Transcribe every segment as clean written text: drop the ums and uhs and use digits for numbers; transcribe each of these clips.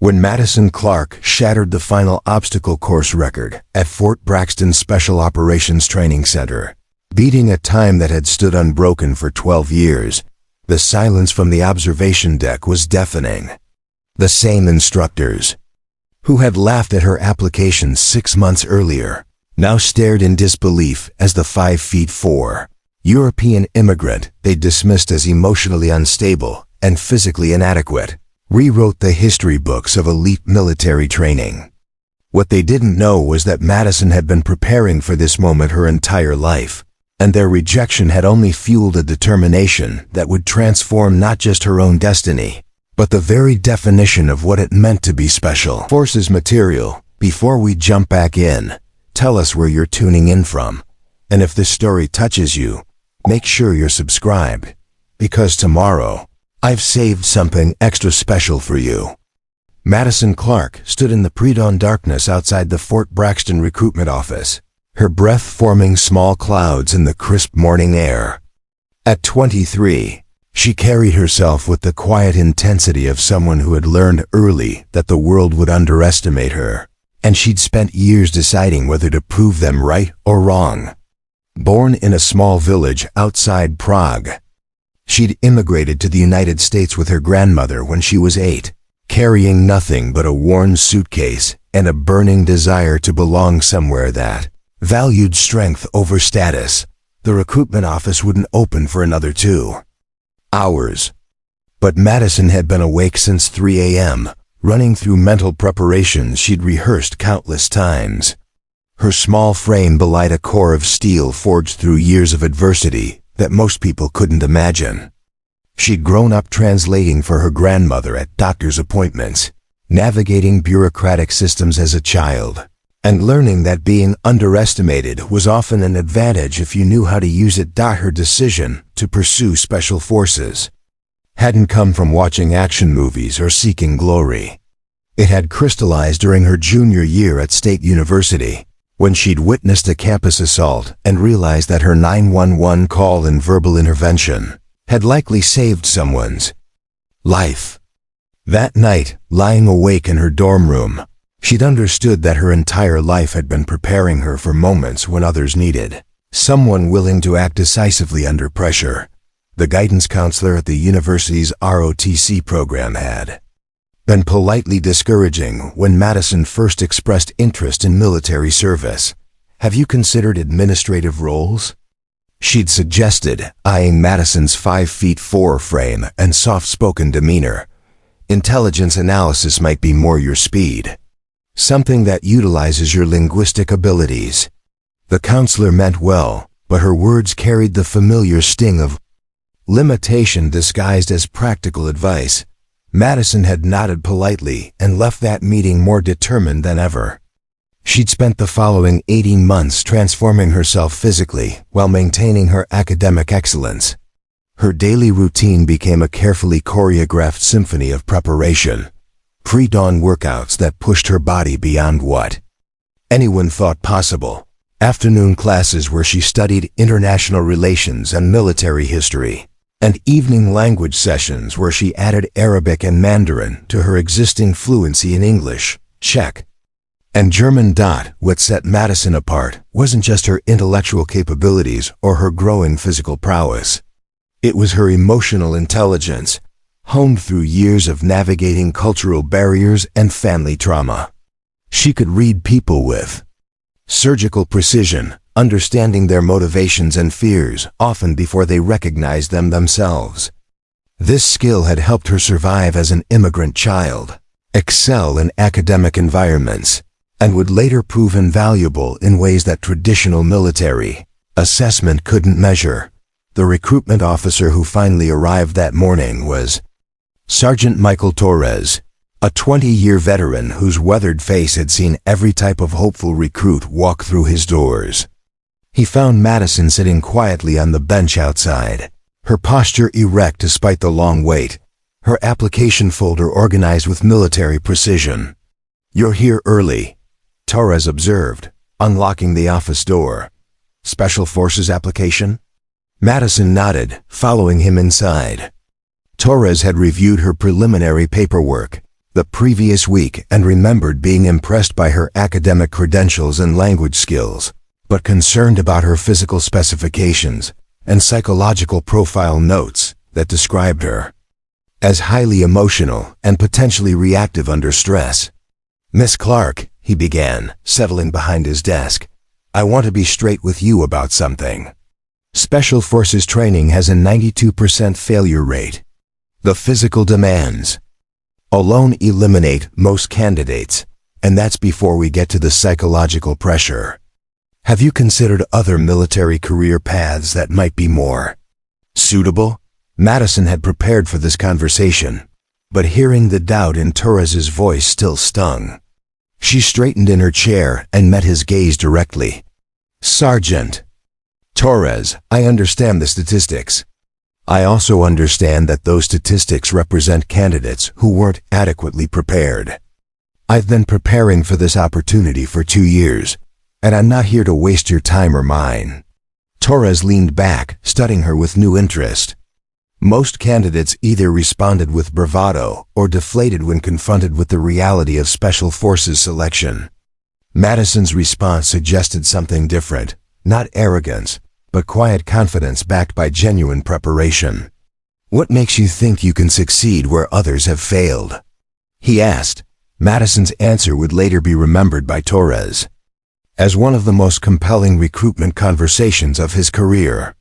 When Madison Clarke shattered the final obstacle course record at Fort Braxton Special Operations Training Center, beating a time that had stood unbroken for 12 years, the silence from the observation deck was deafening. The same instructors, who had laughed at her application 6 months earlier, now stared in disbelief as the 5'4" European immigrant they dismissed as emotionally unstable and physically inadequate rewrote the history books of elite military training. What they didn't know was that Madison had been preparing for this moment her entire life, and their rejection had only fueled a determination that would transform not just her own destiny, but the very definition of what it meant to be special. Forces material. Before we jump back in, tell us where you're tuning in from, and if this story touches you, make sure you're subscribed, because tomorrow, I've saved something extra special for you. Madison Clarke stood in the predawn darkness outside the Fort Braxton recruitment office, her breath forming small clouds in the crisp morning air. At 23, she carried herself with the quiet intensity of someone who had learned early that the world would underestimate her, and she'd spent years deciding whether to prove them right or wrong. Born in a small village outside Prague, she'd immigrated to the United States with her grandmother when she was 8, carrying nothing but a worn suitcase and a burning desire to belong somewhere that valued strength over status. The recruitment office wouldn't open for another 2 hours. But Madison had been awake since 3 a.m., running through mental preparations she'd rehearsed countless times. Her small frame belied a core of steel forged through years of adversity that most people couldn't imagine. She'd grown up translating for her grandmother at doctor's appointments, navigating bureaucratic systems as a child, and learning that being underestimated was often an advantage if you knew how to use it. Her decision to pursue special forces hadn't come from watching action movies or seeking glory. It had crystallized during her junior year at State University, when she'd witnessed a campus assault and realized that her 911 call and verbal intervention had likely saved someone's life. That night, lying awake in her dorm room, she'd understood that her entire life had been preparing her for moments when others needed someone willing to act decisively under pressure. The guidance counselor at the university's ROTC program had been politely discouraging when Madison first expressed interest in military service. "Have you considered administrative roles?" she'd suggested, eyeing Madison's 5'4" frame and soft-spoken demeanor. "Intelligence analysis might be more your speed. Something that utilizes your linguistic abilities." The counselor meant well, but her words carried the familiar sting of limitation disguised as practical advice. Madison had nodded politely and left that meeting more determined than ever. She'd spent the following 18 months transforming herself physically while maintaining her academic excellence. Her daily routine became a carefully choreographed symphony of preparation, pre-dawn workouts that pushed her body beyond what anyone thought possible, afternoon classes where she studied international relations and military history, and evening language sessions where she added Arabic and Mandarin to her existing fluency in English, Czech, and German. What set Madison apart wasn't just her intellectual capabilities or her growing physical prowess. It was her emotional intelligence, honed through years of navigating cultural barriers and family trauma. She could read people with surgical precision, understanding their motivations and fears often before they recognized them themselves. This skill had helped her survive as an immigrant child, excel in academic environments, and would later prove invaluable in ways that traditional military assessment couldn't measure. The recruitment officer who finally arrived that morning was Sergeant Michael Torres, a 20-year veteran whose weathered face had seen every type of hopeful recruit walk through his doors. He found Madison sitting quietly on the bench outside, her posture erect despite the long wait, her application folder organized with military precision. "You're here early," Torres observed, unlocking the office door. "Special Forces application?" Madison nodded, following him inside. Torres had reviewed her preliminary paperwork, the previous week and remembered being impressed by her academic credentials and language skills, but concerned about her physical specifications and psychological profile notes that described her as highly emotional and potentially reactive under stress. "Miss Clarke," he began, settling behind his desk, "I want to be straight with you about something. Special Forces training has a 92% failure rate. The physical demands alone eliminate most candidates, and that's before we get to the psychological pressure. Have you considered other military career paths that might be more suitable?" Madison had prepared for this conversation, but hearing the doubt in Torres's voice still stung. She straightened in her chair and met his gaze directly. "Sergeant Torres, I understand the statistics. I also understand that those statistics represent candidates who weren't adequately prepared. I've been preparing for this opportunity for 2 years, and I'm not here to waste your time or mine." Torres leaned back, studying her with new interest. Most candidates either responded with bravado or deflated when confronted with the reality of Special Forces selection. Madison's response suggested something different, not arrogance, but quiet confidence backed by genuine preparation. "What makes you think you can succeed where others have failed?" he asked. Madison's answer would later be remembered by Torres as one of the most compelling recruitment conversations of his career.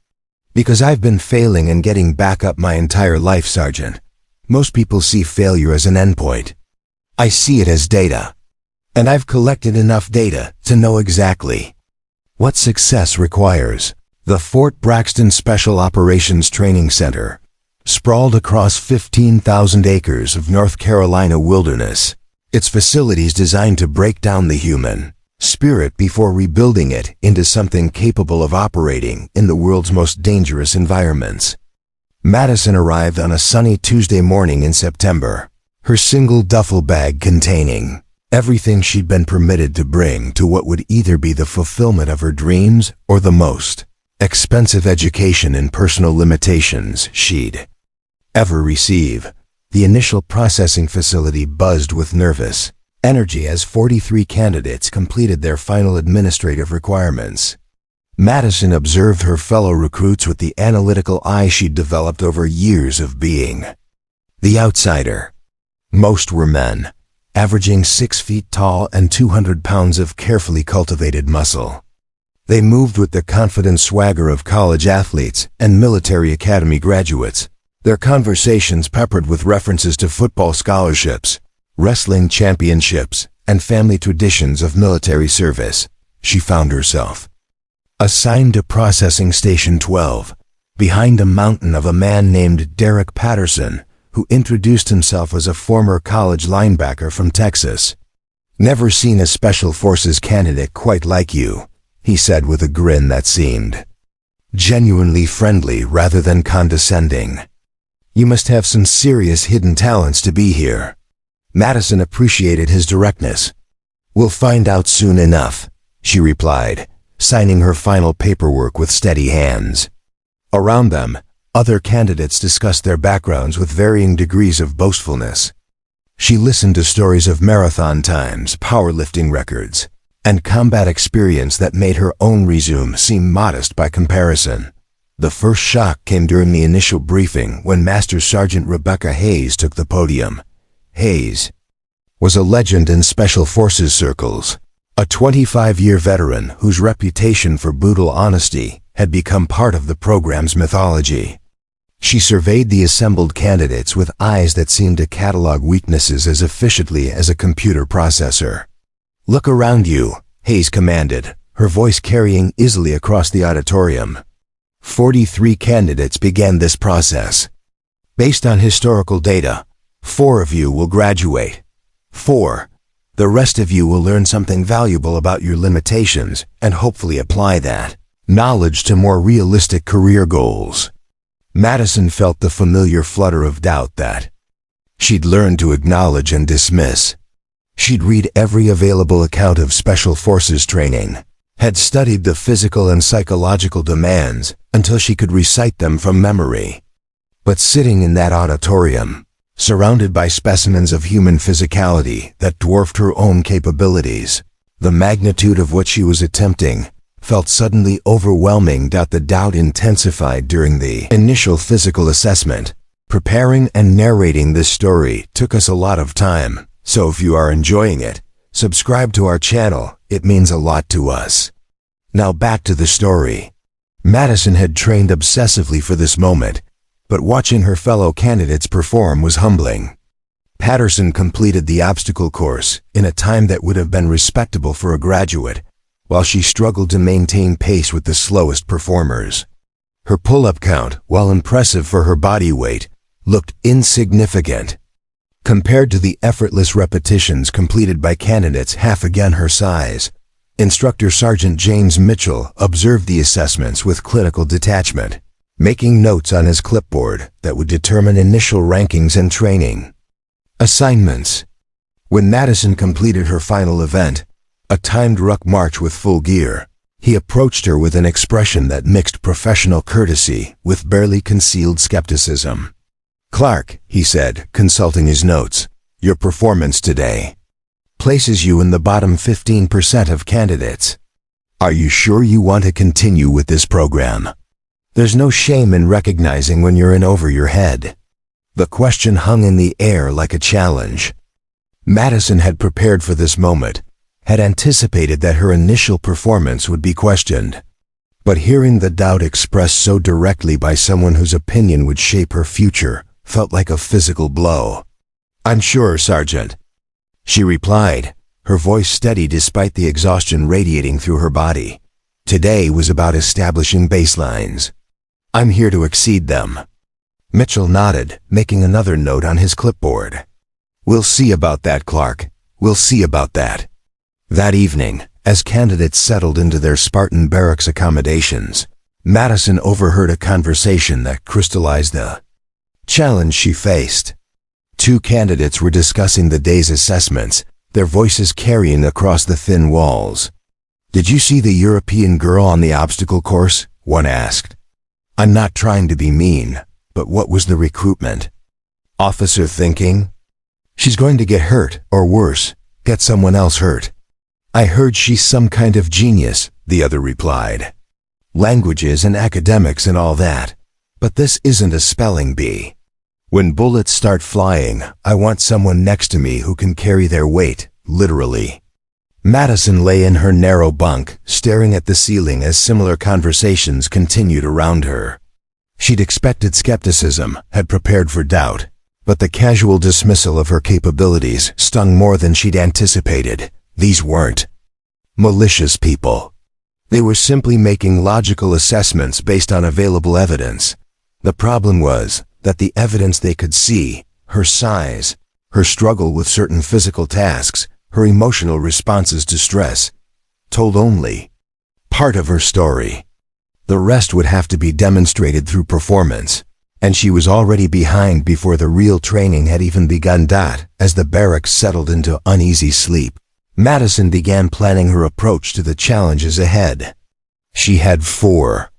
"Because I've been failing and getting back up my entire life, Sergeant. Most people see failure as an endpoint. I see it as data. And I've collected enough data to know exactly what success requires." The Fort Braxton Special Operations Training Center, sprawled across 15,000 acres of North Carolina wilderness, its facilities designed to break down the human spirit before rebuilding it into something capable of operating in the world's most dangerous environments. Madison arrived on a sunny Tuesday morning in September, her single duffel bag containing everything she'd been permitted to bring to what would either be the fulfillment of her dreams or the most expensive education and personal limitations she'd ever receive. The initial processing facility buzzed with nervous energy as 43 candidates completed their final administrative requirements. Madison observed her fellow recruits with the analytical eye she'd developed over years of being the outsider. Most were men, averaging 6 feet tall and 200 pounds of carefully cultivated muscle. They moved with the confident swagger of college athletes and military academy graduates, their conversations peppered with references to football scholarships, wrestling championships, and family traditions of military service. She found herself assigned to Processing Station 12, behind a mountain of a man named Derek Patterson, who introduced himself as a former college linebacker from Texas. "Never seen a Special Forces candidate quite like you," he said with a grin that seemed genuinely friendly rather than condescending. "You must have some serious hidden talents to be here." Madison appreciated his directness. "We'll find out soon enough," she replied, signing her final paperwork with steady hands. Around them, other candidates discussed their backgrounds with varying degrees of boastfulness. She listened to stories of marathon times, powerlifting records, and combat experience that made her own resume seem modest by comparison. The first shock came during the initial briefing when Master Sergeant Rebecca Hayes took the podium. Hayes was a legend in Special Forces circles, a 25-year veteran whose reputation for brutal honesty had become part of the program's mythology. She surveyed the assembled candidates with eyes that seemed to catalog weaknesses as efficiently as a computer processor. "Look around you," Hayes commanded, her voice carrying easily across the auditorium. 43 candidates began this process. "Based on historical data, 4 of you will graduate. 4. The rest of you will learn something valuable about your limitations and hopefully apply that knowledge to more realistic career goals." Madison felt the familiar flutter of doubt that she'd learned to acknowledge and dismiss. She'd read every available account of Special Forces training, had studied the physical and psychological demands until she could recite them from memory. But sitting in that auditorium, surrounded by specimens of human physicality that dwarfed her own capabilities. The magnitude of what she was attempting felt suddenly overwhelming. The doubt intensified during the initial physical assessment. Preparing and narrating this story took us a lot of time, so if you are enjoying it, subscribe to our channel, it means a lot to us. Now back to the story. Madison had trained obsessively for this moment, but watching her fellow candidates perform was humbling. Patterson completed the obstacle course in a time that would have been respectable for a graduate, while she struggled to maintain pace with the slowest performers. Her pull-up count, while impressive for her body weight, looked insignificant compared to the effortless repetitions completed by candidates half again her size. Instructor Sergeant James Mitchell observed the assessments with clinical detachment, making notes on his clipboard that would determine initial rankings and training. Assignments. When Madison completed her final event, a timed ruck march with full gear, he approached her with an expression that mixed professional courtesy with barely concealed skepticism. "Clarke," he said, consulting his notes, "your performance today places you in the bottom 15% of candidates. Are you sure you want to continue with this program? There's no shame in recognizing when you're in over your head." The question hung in the air like a challenge. Madison had prepared for this moment, had anticipated that her initial performance would be questioned. But hearing the doubt expressed so directly by someone whose opinion would shape her future felt like a physical blow. "I'm sure, Sergeant," she replied, her voice steady despite the exhaustion radiating through her body. Today was about establishing baselines. "I'm here to exceed them." Mitchell nodded, making another note on his clipboard. "We'll see about that, Clarke. We'll see about that." That evening, as candidates settled into their Spartan barracks accommodations, Madison overheard a conversation that crystallized the challenge she faced. Two candidates were discussing the day's assessments, their voices carrying across the thin walls. "Did you see the European girl on the obstacle course?" one asked. "I'm not trying to be mean, but what was the recruitment officer thinking? She's going to get hurt, or worse, get someone else hurt." "I heard she's some kind of genius," the other replied. "Languages and academics and all that. But this isn't a spelling bee. When bullets start flying, I want someone next to me who can carry their weight, literally." Madison lay in her narrow bunk, staring at the ceiling as similar conversations continued around her. She'd expected skepticism, had prepared for doubt, but the casual dismissal of her capabilities stung more than she'd anticipated. These weren't malicious people. They were simply making logical assessments based on available evidence. The problem was that the evidence they could see, her size, her struggle with certain physical tasks, her emotional responses to stress, told only part of her story. The rest would have to be demonstrated through performance, and she was already behind before the real training had even begun. As the barracks settled into uneasy sleep, Madison began planning her approach to the challenges ahead. She had 4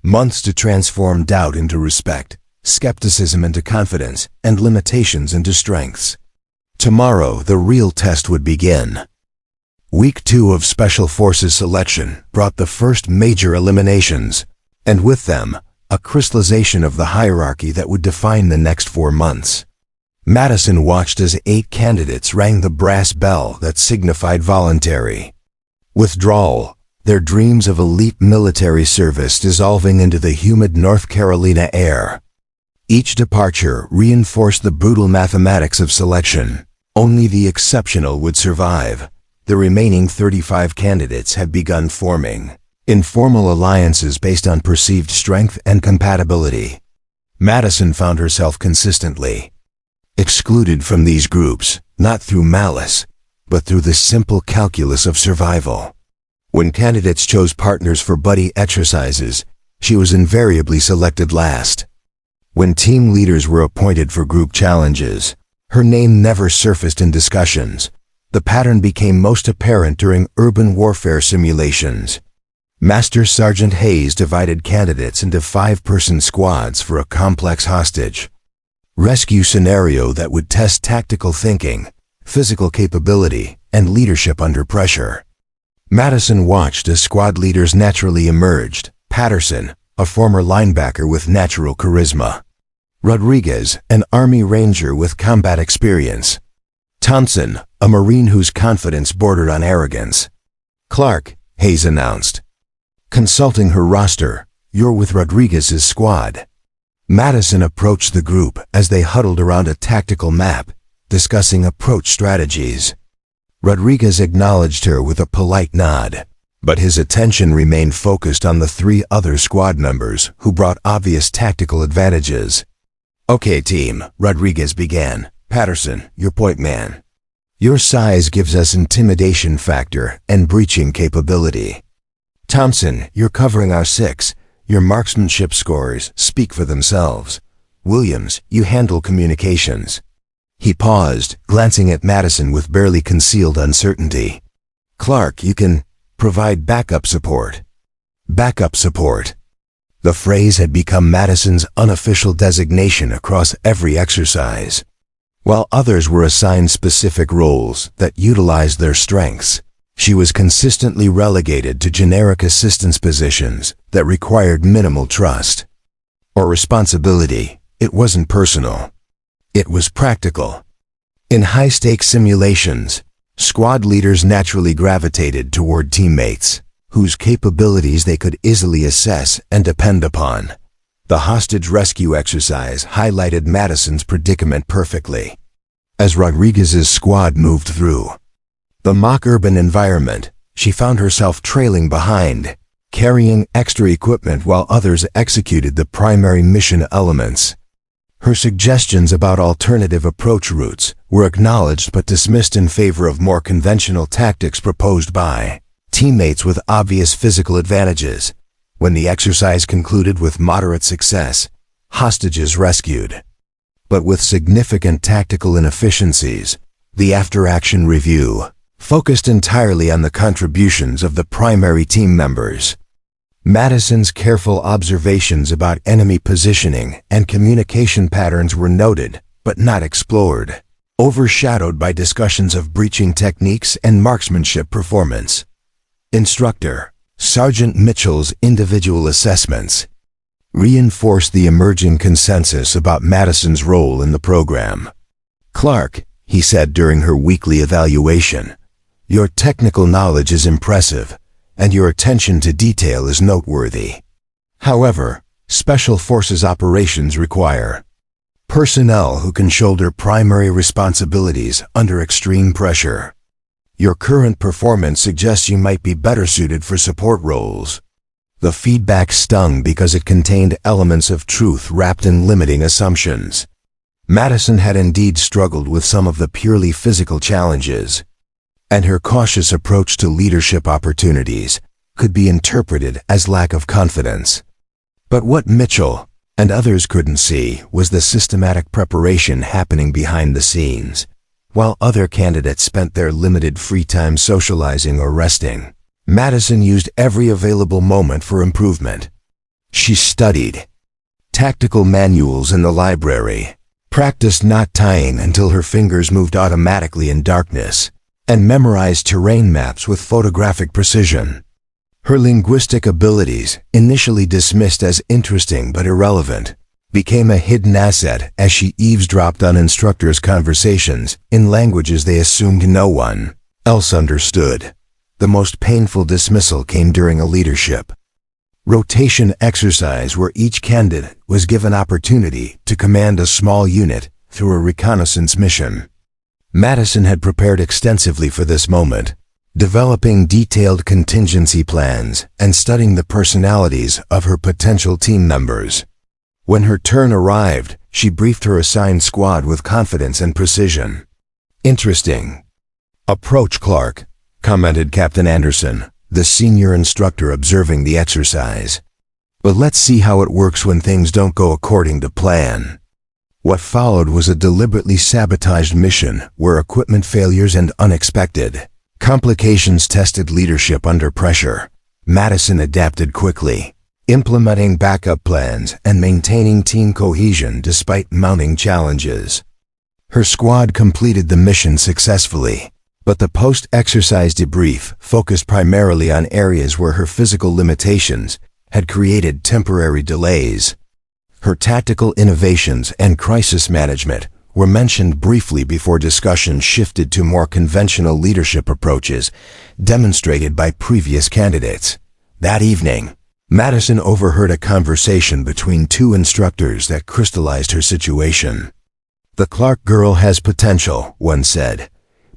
months to transform doubt into respect, skepticism into confidence, and limitations into strengths. Tomorrow, the real test would begin. Week 2 of Special Forces selection brought the first major eliminations, and with them, a crystallization of the hierarchy that would define the next 4 months. Madison watched as 8 candidates rang the brass bell that signified voluntary withdrawal, their dreams of elite military service dissolving into the humid North Carolina air. Each departure reinforced the brutal mathematics of selection. Only the exceptional would survive. The remaining 35 candidates had begun forming informal alliances based on perceived strength and compatibility. Madison found herself consistently excluded from these groups, not through malice, but through the simple calculus of survival. When candidates chose partners for buddy exercises, she was invariably selected last. When team leaders were appointed for group challenges, her name never surfaced in discussions. The pattern became most apparent during urban warfare simulations. Master Sergeant Hayes divided candidates into 5-person squads for a complex hostage. rescue scenario that would test tactical thinking, physical capability, and leadership under pressure. Madison watched as squad leaders naturally emerged. Patterson, a former linebacker with natural charisma. Rodriguez, an Army Ranger with combat experience. Thompson, a Marine whose confidence bordered on arrogance. Clarke, Hayes announced. Consulting her roster, "You're with Rodriguez's squad." Madison approached the group as they huddled around a tactical map, discussing approach strategies. Rodriguez acknowledged her with a polite nod, but his attention remained focused on the 3 other squad members who brought obvious tactical advantages. "Okay, team," Rodriguez began. "Patterson, your point man. Your size gives us intimidation factor and breaching capability. Thompson, you're covering our 6. Your marksmanship scores speak for themselves. Williams, you handle communications." He paused, glancing at Madison with barely concealed uncertainty. "Clarke, you can provide backup support." Backup support. The phrase had become Madison's unofficial designation across every exercise. While others were assigned specific roles that utilized their strengths, she was consistently relegated to generic assistance positions that required minimal trust or responsibility. It wasn't personal. It was practical. In high-stakes simulations, squad leaders naturally gravitated toward teammates whose capabilities they could easily assess and depend upon. The hostage rescue exercise highlighted Madison's predicament perfectly. As Rodriguez's squad moved through the mock urban environment, she found herself trailing behind, carrying extra equipment while others executed the primary mission elements. Her suggestions about alternative approach routes were acknowledged but dismissed in favor of more conventional tactics proposed by teammates with obvious physical advantages. When the exercise concluded with moderate success, hostages rescued. But with significant tactical inefficiencies, the after-action review focused entirely on the contributions of the primary team members. Madison's careful observations about enemy positioning and communication patterns were noted, but not explored, overshadowed by discussions of breaching techniques and marksmanship performance. Instructor Sergeant Mitchell's individual assessments reinforced the emerging consensus about Madison's role in the program. "Clarke," he said during her weekly evaluation, "your technical knowledge is impressive, and your attention to detail is noteworthy. However, Special Forces operations require personnel who can shoulder primary responsibilities under extreme pressure. Your current performance suggests you might be better suited for support roles." The feedback stung because it contained elements of truth wrapped in limiting assumptions. Madison had indeed struggled with some of the purely physical challenges, and her cautious approach to leadership opportunities could be interpreted as lack of confidence. But what Mitchell and others couldn't see was the systematic preparation happening behind the scenes. While other candidates spent their limited free time socializing or resting, Madison used every available moment for improvement. She studied tactical manuals in the library, practiced knot tying until her fingers moved automatically in darkness, and memorized terrain maps with photographic precision. Her linguistic abilities, initially dismissed as interesting but irrelevant, became a hidden asset as she eavesdropped on instructors' conversations in languages they assumed no one else understood. The most painful dismissal came during a leadership rotation exercise where each candidate was given opportunity to command a small unit through a reconnaissance mission. Madison had prepared extensively for this moment, developing detailed contingency plans and studying the personalities of her potential team members. When her turn arrived, she briefed her assigned squad with confidence and precision. "Interesting approach, Clarke," commented Captain Anderson, the senior instructor observing the exercise. "But let's see how it works when things don't go according to plan." What followed was a deliberately sabotaged mission where equipment failures and unexpected complications tested leadership under pressure. Madison adapted quickly, implementing backup plans and maintaining team cohesion despite mounting challenges. Her squad completed the mission successfully, but the post-exercise debrief focused primarily on areas where her physical limitations had created temporary delays. Her tactical innovations and crisis management were mentioned briefly before discussion shifted to more conventional leadership approaches demonstrated by previous candidates. That evening, Madison overheard a conversation between two instructors that crystallized her situation. "The Clarke girl has potential," one said,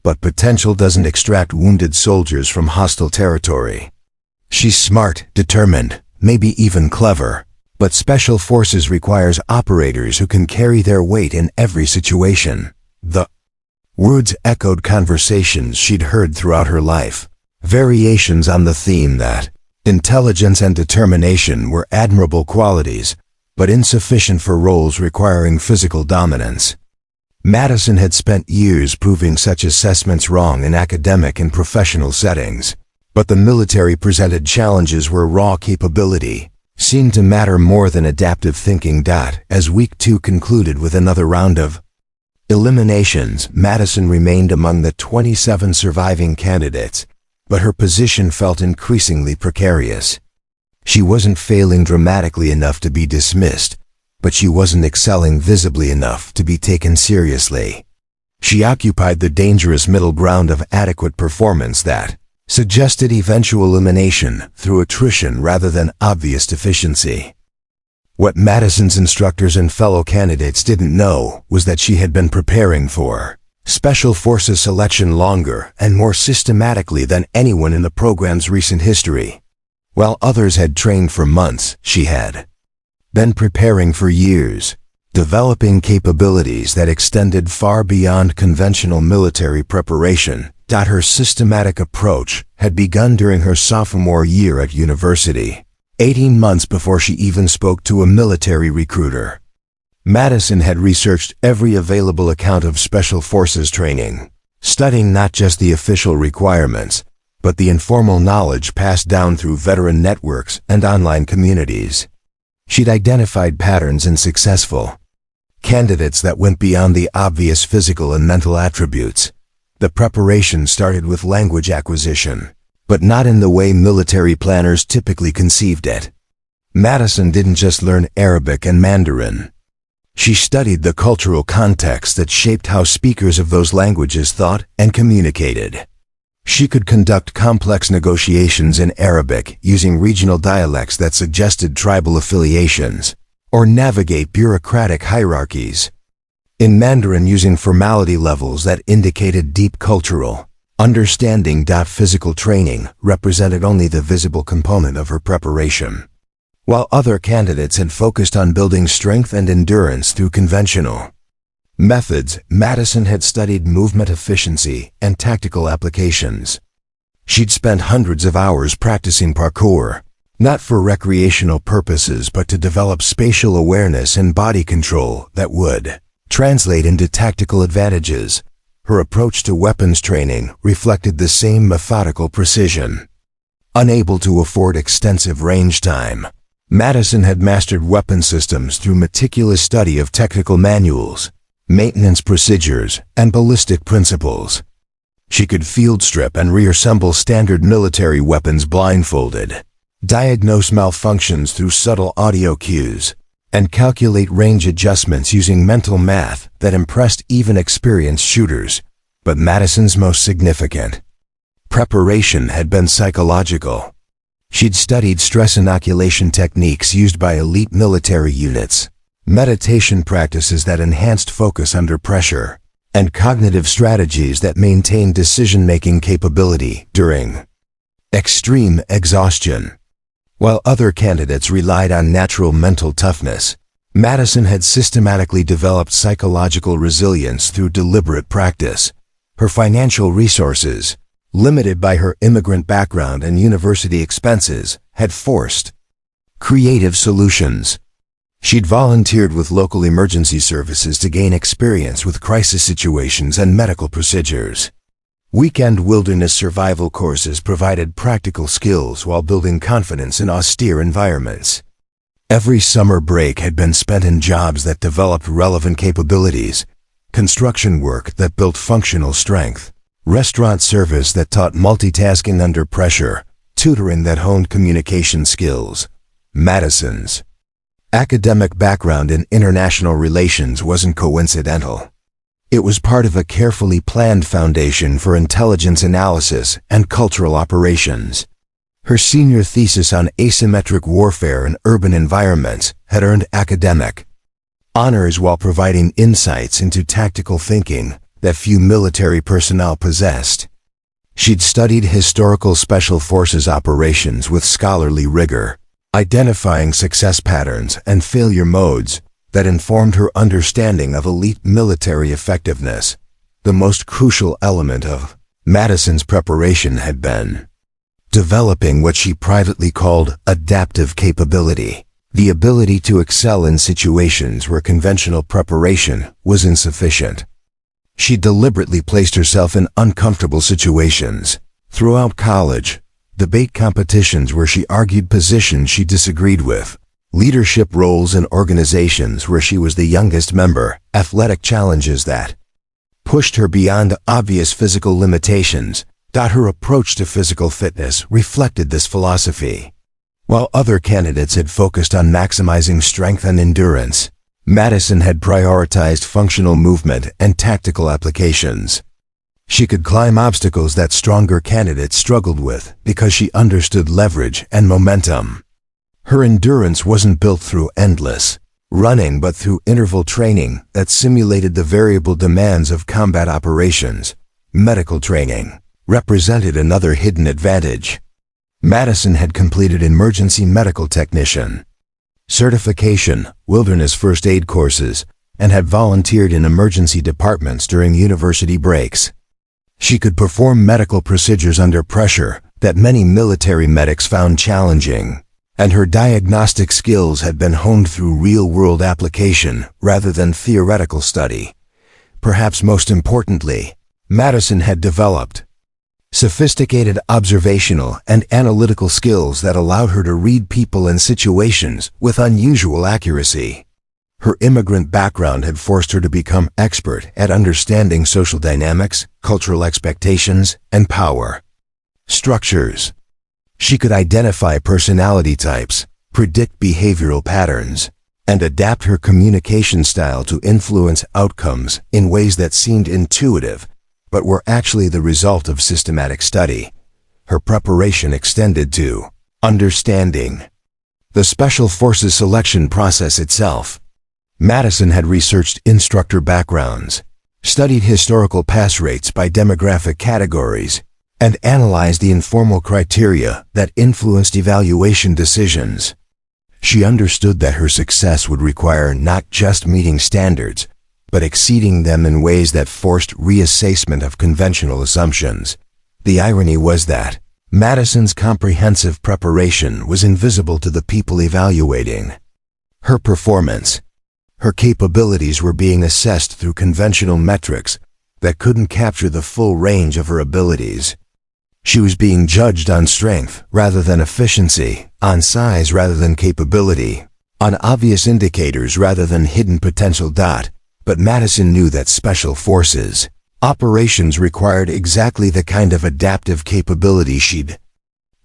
"but potential doesn't extract wounded soldiers from hostile territory. She's smart, determined, maybe even clever, but Special Forces requires operators who can carry their weight in every situation." The words echoed conversations she'd heard throughout her life, variations on the theme that intelligence and determination were admirable qualities, but insufficient for roles requiring physical dominance. Madison had spent years proving such assessments wrong in academic and professional settings, but the military presented challenges where raw capability seemed to matter more than adaptive thinking. As week 2 concluded with another round of eliminations, Madison remained among the 27 surviving candidates, but her position felt increasingly precarious. She wasn't failing dramatically enough to be dismissed, but she wasn't excelling visibly enough to be taken seriously. She occupied the dangerous middle ground of adequate performance that suggested eventual elimination through attrition rather than obvious deficiency. What Madison's instructors and fellow candidates didn't know was that she had been preparing for Special Forces selection longer and more systematically than anyone in the program's recent history. While others had trained for months, she had been preparing for years, developing capabilities that extended far beyond conventional military preparation. Her systematic approach had begun during her sophomore year at university, 18 months before she even spoke to a military recruiter. Madison had researched every available account of Special Forces training, studying not just the official requirements, but the informal knowledge passed down through veteran networks and online communities. She'd identified patterns in successful candidates that went beyond the obvious physical and mental attributes. The preparation started with language acquisition, but not in the way military planners typically conceived it. Madison didn't just learn Arabic and Mandarin. She studied the cultural context that shaped how speakers of those languages thought and communicated. She could conduct complex negotiations in Arabic using regional dialects that suggested tribal affiliations, or navigate bureaucratic hierarchies in Mandarin using formality levels that indicated deep cultural understanding. Physical training represented only the visible component of her preparation. While other candidates had focused on building strength and endurance through conventional methods, Madison had studied movement efficiency and tactical applications. She'd spent hundreds of hours practicing parkour, not for recreational purposes but to develop spatial awareness and body control that would translate into tactical advantages. Her approach to weapons training reflected the same methodical precision. Unable to afford extensive range time, Madison had mastered weapon systems through meticulous study of technical manuals, maintenance procedures, and ballistic principles. She could field strip and reassemble standard military weapons blindfolded, diagnose malfunctions through subtle audio cues, and calculate range adjustments using mental math that impressed even experienced shooters. But Madison's most significant preparation had been psychological. She'd studied stress inoculation techniques used by elite military units, meditation practices that enhanced focus under pressure, and cognitive strategies that maintained decision-making capability during extreme exhaustion. While other candidates relied on natural mental toughness, Madison had systematically developed psychological resilience through deliberate practice. Her financial resources, limited by her immigrant background and university expenses, had forced creative solutions. She'd volunteered with local emergency services to gain experience with crisis situations and medical procedures. Weekend wilderness survival courses provided practical skills while building confidence in austere environments. Every summer break had been spent in jobs that developed relevant capabilities, construction work that built functional strength, restaurant service that taught multitasking under pressure, tutoring that honed communication skills. Madison's academic background in international relations wasn't coincidental. It was part of a carefully planned foundation for intelligence analysis and cultural operations. Her senior thesis on asymmetric warfare in urban environments had earned academic honors while providing insights into tactical thinking that few military personnel possessed. She'd studied historical special forces operations with scholarly rigor, identifying success patterns and failure modes that informed her understanding of elite military effectiveness. The most crucial element of Madison's preparation had been developing what she privately called adaptive capability, the ability to excel in situations where conventional preparation was insufficient. She deliberately placed herself in uncomfortable situations. Throughout college, debate competitions where she argued positions she disagreed with, leadership roles in organizations where she was the youngest member, athletic challenges that pushed her beyond obvious physical limitations. Her approach to physical fitness reflected this philosophy. While other candidates had focused on maximizing strength and endurance, Madison had prioritized functional movement and tactical applications. She could climb obstacles that stronger candidates struggled with because she understood leverage and momentum. Her endurance wasn't built through endless running but through interval training that simulated the variable demands of combat operations. Medical training represented another hidden advantage. Madison had completed emergency medical technician certification, wilderness first aid courses, and had volunteered in emergency departments during university breaks. She could perform medical procedures under pressure that many military medics found challenging, and her diagnostic skills had been honed through real-world application rather than theoretical study. Perhaps most importantly, Madison had developed sophisticated observational and analytical skills that allowed her to read people and situations with unusual accuracy. Her immigrant background had forced her to become expert at understanding social dynamics, cultural expectations, and power structures. She could identify personality types, predict behavioral patterns, and adapt her communication style to influence outcomes in ways that seemed intuitive but were actually the result of systematic study. Her preparation extended to understanding the Special Forces selection process itself. Madison had researched instructor backgrounds, studied historical pass rates by demographic categories, and analyzed the informal criteria that influenced evaluation decisions. She understood that her success would require not just meeting standards, but exceeding them in ways that forced reassessment of conventional assumptions. The irony was that Madison's comprehensive preparation was invisible to the people evaluating her performance. Her capabilities were being assessed through conventional metrics that couldn't capture the full range of her abilities. She was being judged on strength rather than efficiency, on size rather than capability, on obvious indicators rather than hidden potential. But Madison knew that special forces operations required exactly the kind of adaptive capability she'd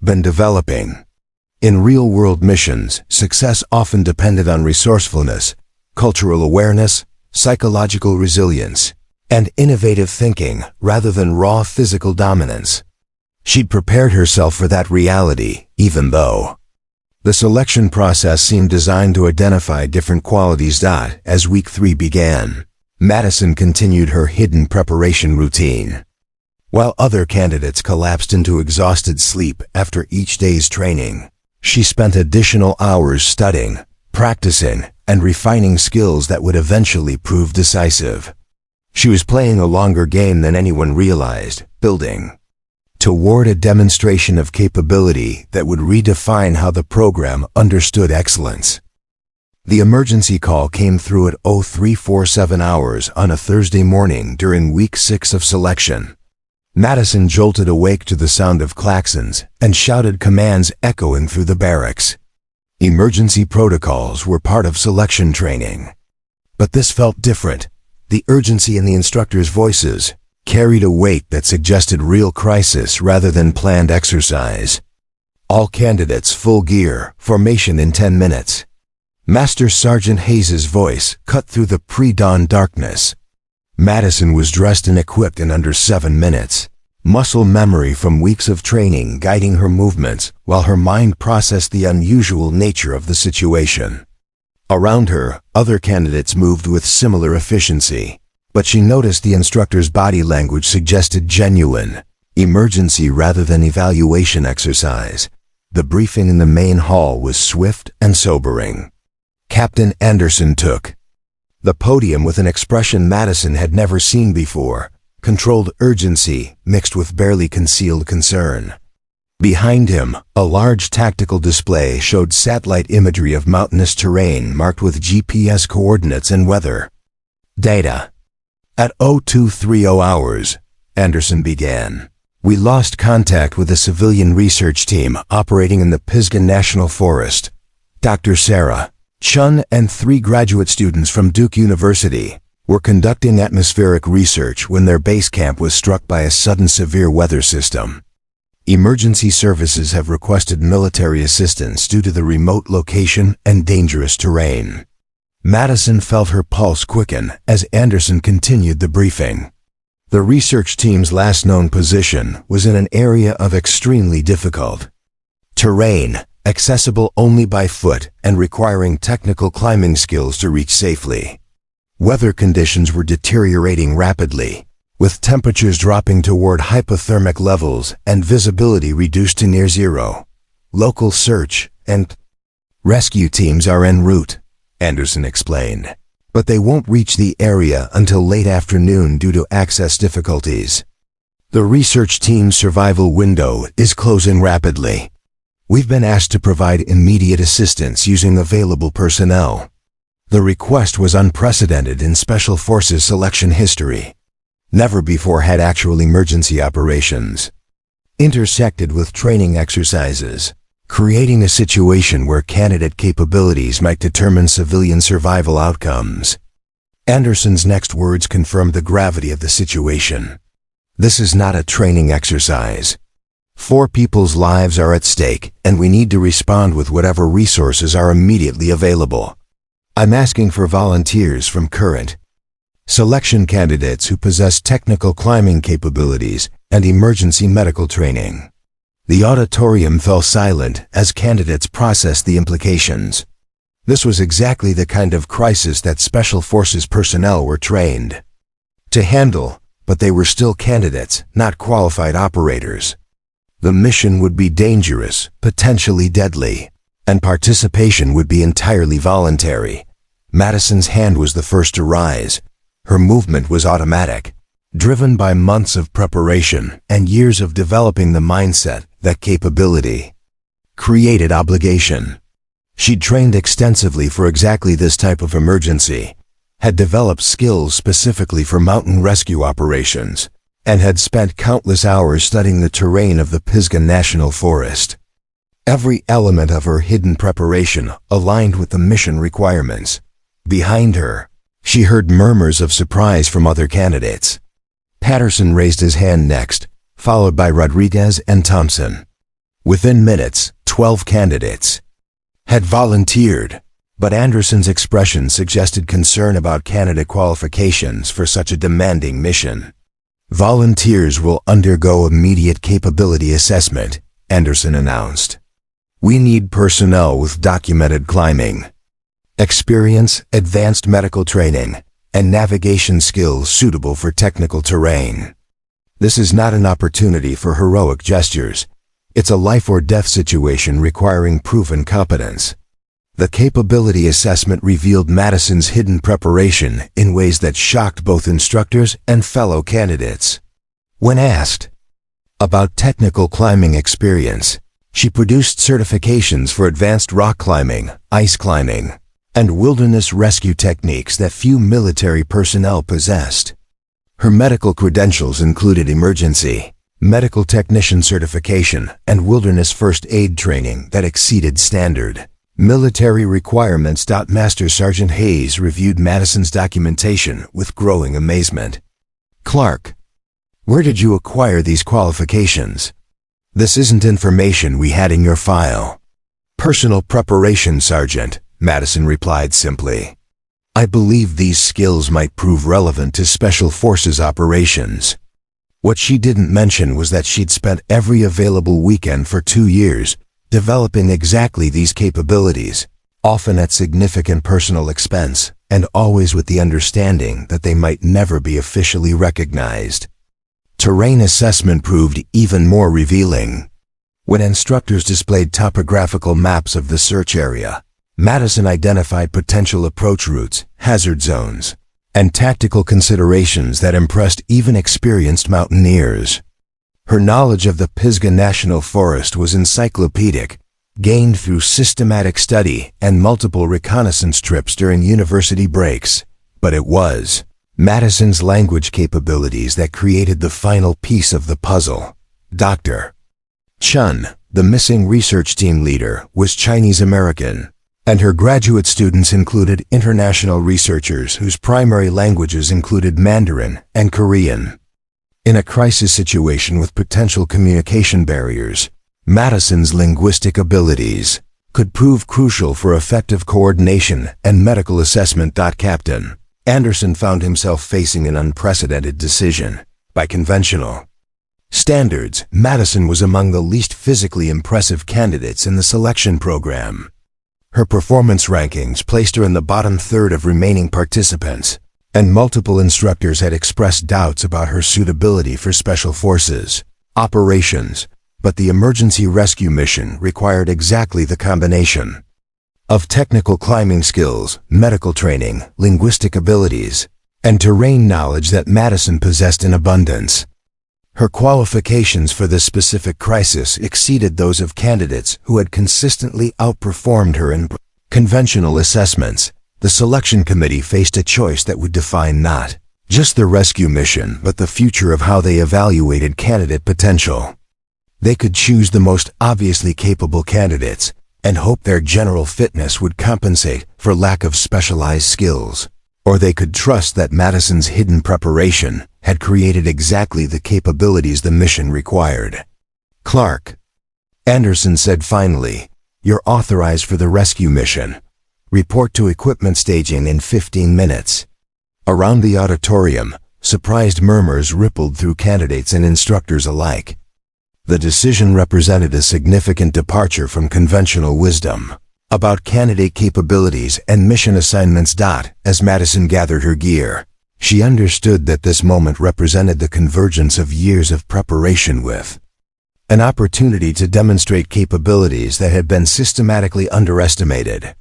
been developing. In real-world missions, success often depended on resourcefulness, cultural awareness, psychological resilience, and innovative thinking rather than raw physical dominance. She'd prepared herself for that reality, even though the selection process seemed designed to identify different qualities. As week 3 began, Madison continued her hidden preparation routine. While other candidates collapsed into exhausted sleep after each day's training, she spent additional hours studying, practicing, and refining skills that would eventually prove decisive. She was playing a longer game than anyone realized, building toward a demonstration of capability that would redefine how the program understood excellence. The emergency call came through at 0347 hours on a Thursday morning during week 6 of selection. Madison jolted awake to the sound of klaxons and shouted commands echoing through the barracks. Emergency protocols were part of selection training. But this felt different. The urgency in the instructors' voices carried a weight that suggested real crisis rather than planned exercise. All candidates full gear, formation in 10 minutes. Master Sergeant Hayes's voice cut through the pre-dawn darkness. Madison was dressed and equipped in under 7 minutes. Muscle memory from weeks of training guiding her movements while her mind processed the unusual nature of the situation. Around her, other candidates moved with similar efficiency, but she noticed the instructor's body language suggested genuine emergency rather than evaluation exercise. The briefing in the main hall was swift and sobering. Captain Anderson took the podium with an expression Madison had never seen before, controlled urgency mixed with barely concealed concern. Behind him, a large tactical display showed satellite imagery of mountainous terrain marked with GPS coordinates and weather data. At 0230 hours, Anderson began. We lost contact with a civilian research team operating in the Pisgah National Forest. Dr. Sarah Chun and 3 graduate students from Duke University were conducting atmospheric research when their base camp was struck by a sudden severe weather system. Emergency services have requested military assistance due to the remote location and dangerous terrain. Madison felt her pulse quicken as Anderson continued the briefing. The research team's last known position was in an area of extremely difficult terrain, accessible only by foot and requiring technical climbing skills to reach safely. Weather conditions were deteriorating rapidly, with temperatures dropping toward hypothermic levels and visibility reduced to near zero. Local search and rescue teams are en route, Anderson explained, but they won't reach the area until late afternoon due to access difficulties. The research team's survival window is closing rapidly. We've been asked to provide immediate assistance using available personnel. The request was unprecedented in Special Forces selection history. Never before had actual emergency operations intersected with training exercises, creating a situation where candidate capabilities might determine civilian survival outcomes. Anderson's next words confirmed the gravity of the situation. This is not a training exercise. 4 people's lives are at stake, and we need to respond with whatever resources are immediately available. I'm asking for volunteers from current selection candidates who possess technical climbing capabilities and emergency medical training. The auditorium fell silent as candidates processed the implications. This was exactly the kind of crisis that Special Forces personnel were trained to handle, but they were still candidates, not qualified operators. The mission would be dangerous, potentially deadly, and participation would be entirely voluntary. Madison's hand was the first to rise. Her movement was automatic, driven by months of preparation and years of developing the mindset that capability created obligation. She'd trained extensively for exactly this type of emergency, had developed skills specifically for mountain rescue operations, and had spent countless hours studying the terrain of the Pisgah National Forest. Every element of her hidden preparation aligned with the mission requirements. Behind her, she heard murmurs of surprise from other candidates. Patterson raised his hand next, followed by Rodriguez and Thompson. Within minutes, 12 candidates had volunteered, but Anderson's expression suggested concern about candidate qualifications for such a demanding mission. Volunteers will undergo immediate capability assessment, Anderson announced. We need personnel with documented climbing experience, advanced medical training, and navigation skills suitable for technical terrain. This is not an opportunity for heroic gestures. It's a life or death situation requiring proven competence. The capability assessment revealed Madison's hidden preparation in ways that shocked both instructors and fellow candidates. When asked about technical climbing experience, she produced certifications for advanced rock climbing, ice climbing, and wilderness rescue techniques that few military personnel possessed. Her medical credentials included emergency medical technician certification and wilderness first aid training that exceeded standard military requirements. Master Sergeant Hayes reviewed Madison's documentation with growing amazement. "Clarke, where did you acquire these qualifications? This isn't information we had in your file." "Personal preparation, Sergeant," Madison replied simply. "I believe these skills might prove relevant to Special Forces operations." What she didn't mention was that she'd spent every available weekend for 2 years developing exactly these capabilities, often at significant personal expense, and always with the understanding that they might never be officially recognized. Terrain assessment proved even more revealing. When instructors displayed topographical maps of the search area, Madison identified potential approach routes, hazard zones, and tactical considerations that impressed even experienced mountaineers. Her knowledge of the Pisgah National Forest was encyclopedic, gained through systematic study and multiple reconnaissance trips during university breaks. But it was Madison's language capabilities that created the final piece of the puzzle. Dr. Chun, the missing research team leader, was Chinese American, and her graduate students included international researchers whose primary languages included Mandarin and Korean. In a crisis situation with potential communication barriers, Madison's linguistic abilities could prove crucial for effective coordination and medical assessment. Captain Anderson found himself facing an unprecedented decision. By conventional standards, Madison was among the least physically impressive candidates in the selection program. Her performance rankings placed her in the bottom third of remaining participants, and multiple instructors had expressed doubts about her suitability for Special Forces operations, but the emergency rescue mission required exactly the combination of technical climbing skills, medical training, linguistic abilities, and terrain knowledge that Madison possessed in abundance. Her qualifications for this specific crisis exceeded those of candidates who had consistently outperformed her in conventional assessments. The selection committee faced a choice that would define not just the rescue mission, but the future of how they evaluated candidate potential. They could choose the most obviously capable candidates and hope their general fitness would compensate for lack of specialized skills, or they could trust that Madison's hidden preparation had created exactly the capabilities the mission required. "Clarke," Anderson said finally, "you're authorized for the rescue mission. Report to equipment staging in 15 minutes. Around the auditorium, surprised murmurs rippled through candidates and instructors alike. The decision represented a significant departure from conventional wisdom about candidate capabilities and mission assignments. As Madison gathered her gear, she understood that this moment represented the convergence of years of preparation with an opportunity to demonstrate capabilities that had been systematically underestimated.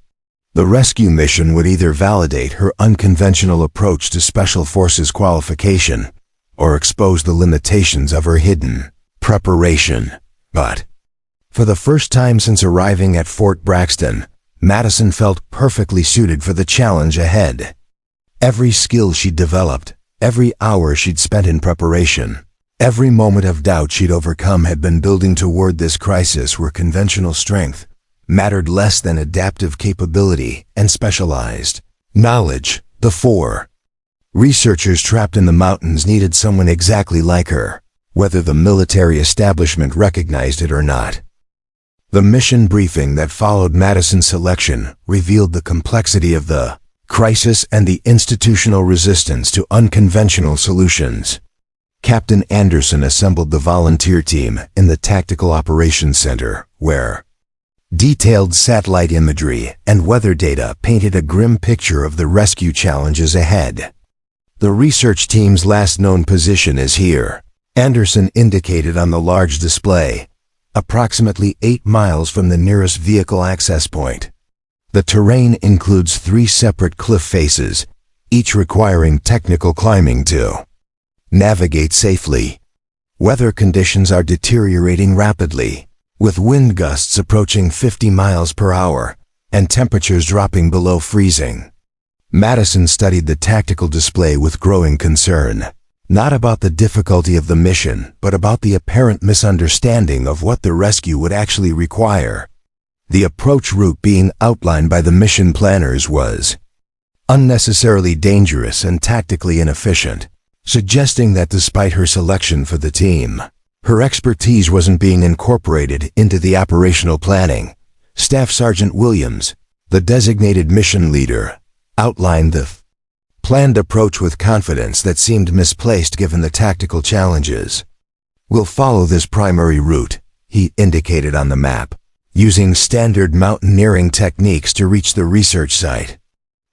The rescue mission would either validate her unconventional approach to Special Forces qualification or expose the limitations of her hidden preparation. But for the first time since arriving at Fort Braxton, Madison felt perfectly suited for the challenge ahead. Every skill she'd developed, every hour she'd spent in preparation, every moment of doubt she'd overcome had been building toward this crisis where conventional strength mattered less than adaptive capability and specialized knowledge. The 4 researchers trapped in the mountains needed someone exactly like her, whether the military establishment recognized it or not. The mission briefing that followed Madison's selection revealed the complexity of the crisis and the institutional resistance to unconventional solutions. Captain Anderson assembled the volunteer team in the Tactical Operations Center, where detailed satellite imagery and weather data painted a grim picture of the rescue challenges ahead. "The research team's last known position is here," Anderson indicated on the large display, approximately 8 miles from the nearest vehicle access point. The terrain includes 3 separate cliff faces, each requiring technical climbing to navigate safely. Weather conditions are deteriorating rapidly, with wind gusts approaching 50 miles per hour and temperatures dropping below freezing. Madison studied the tactical display with growing concern. Not about the difficulty of the mission, but about the apparent misunderstanding of what the rescue would actually require. The approach route being outlined by the mission planners was unnecessarily dangerous and tactically inefficient, suggesting that despite her selection for the team, her expertise wasn't being incorporated into the operational planning. Staff Sergeant Williams, the designated mission leader, outlined the planned approach with confidence that seemed misplaced given the tactical challenges. "We'll follow this primary route," he indicated on the map, using standard mountaineering techniques to reach the research site.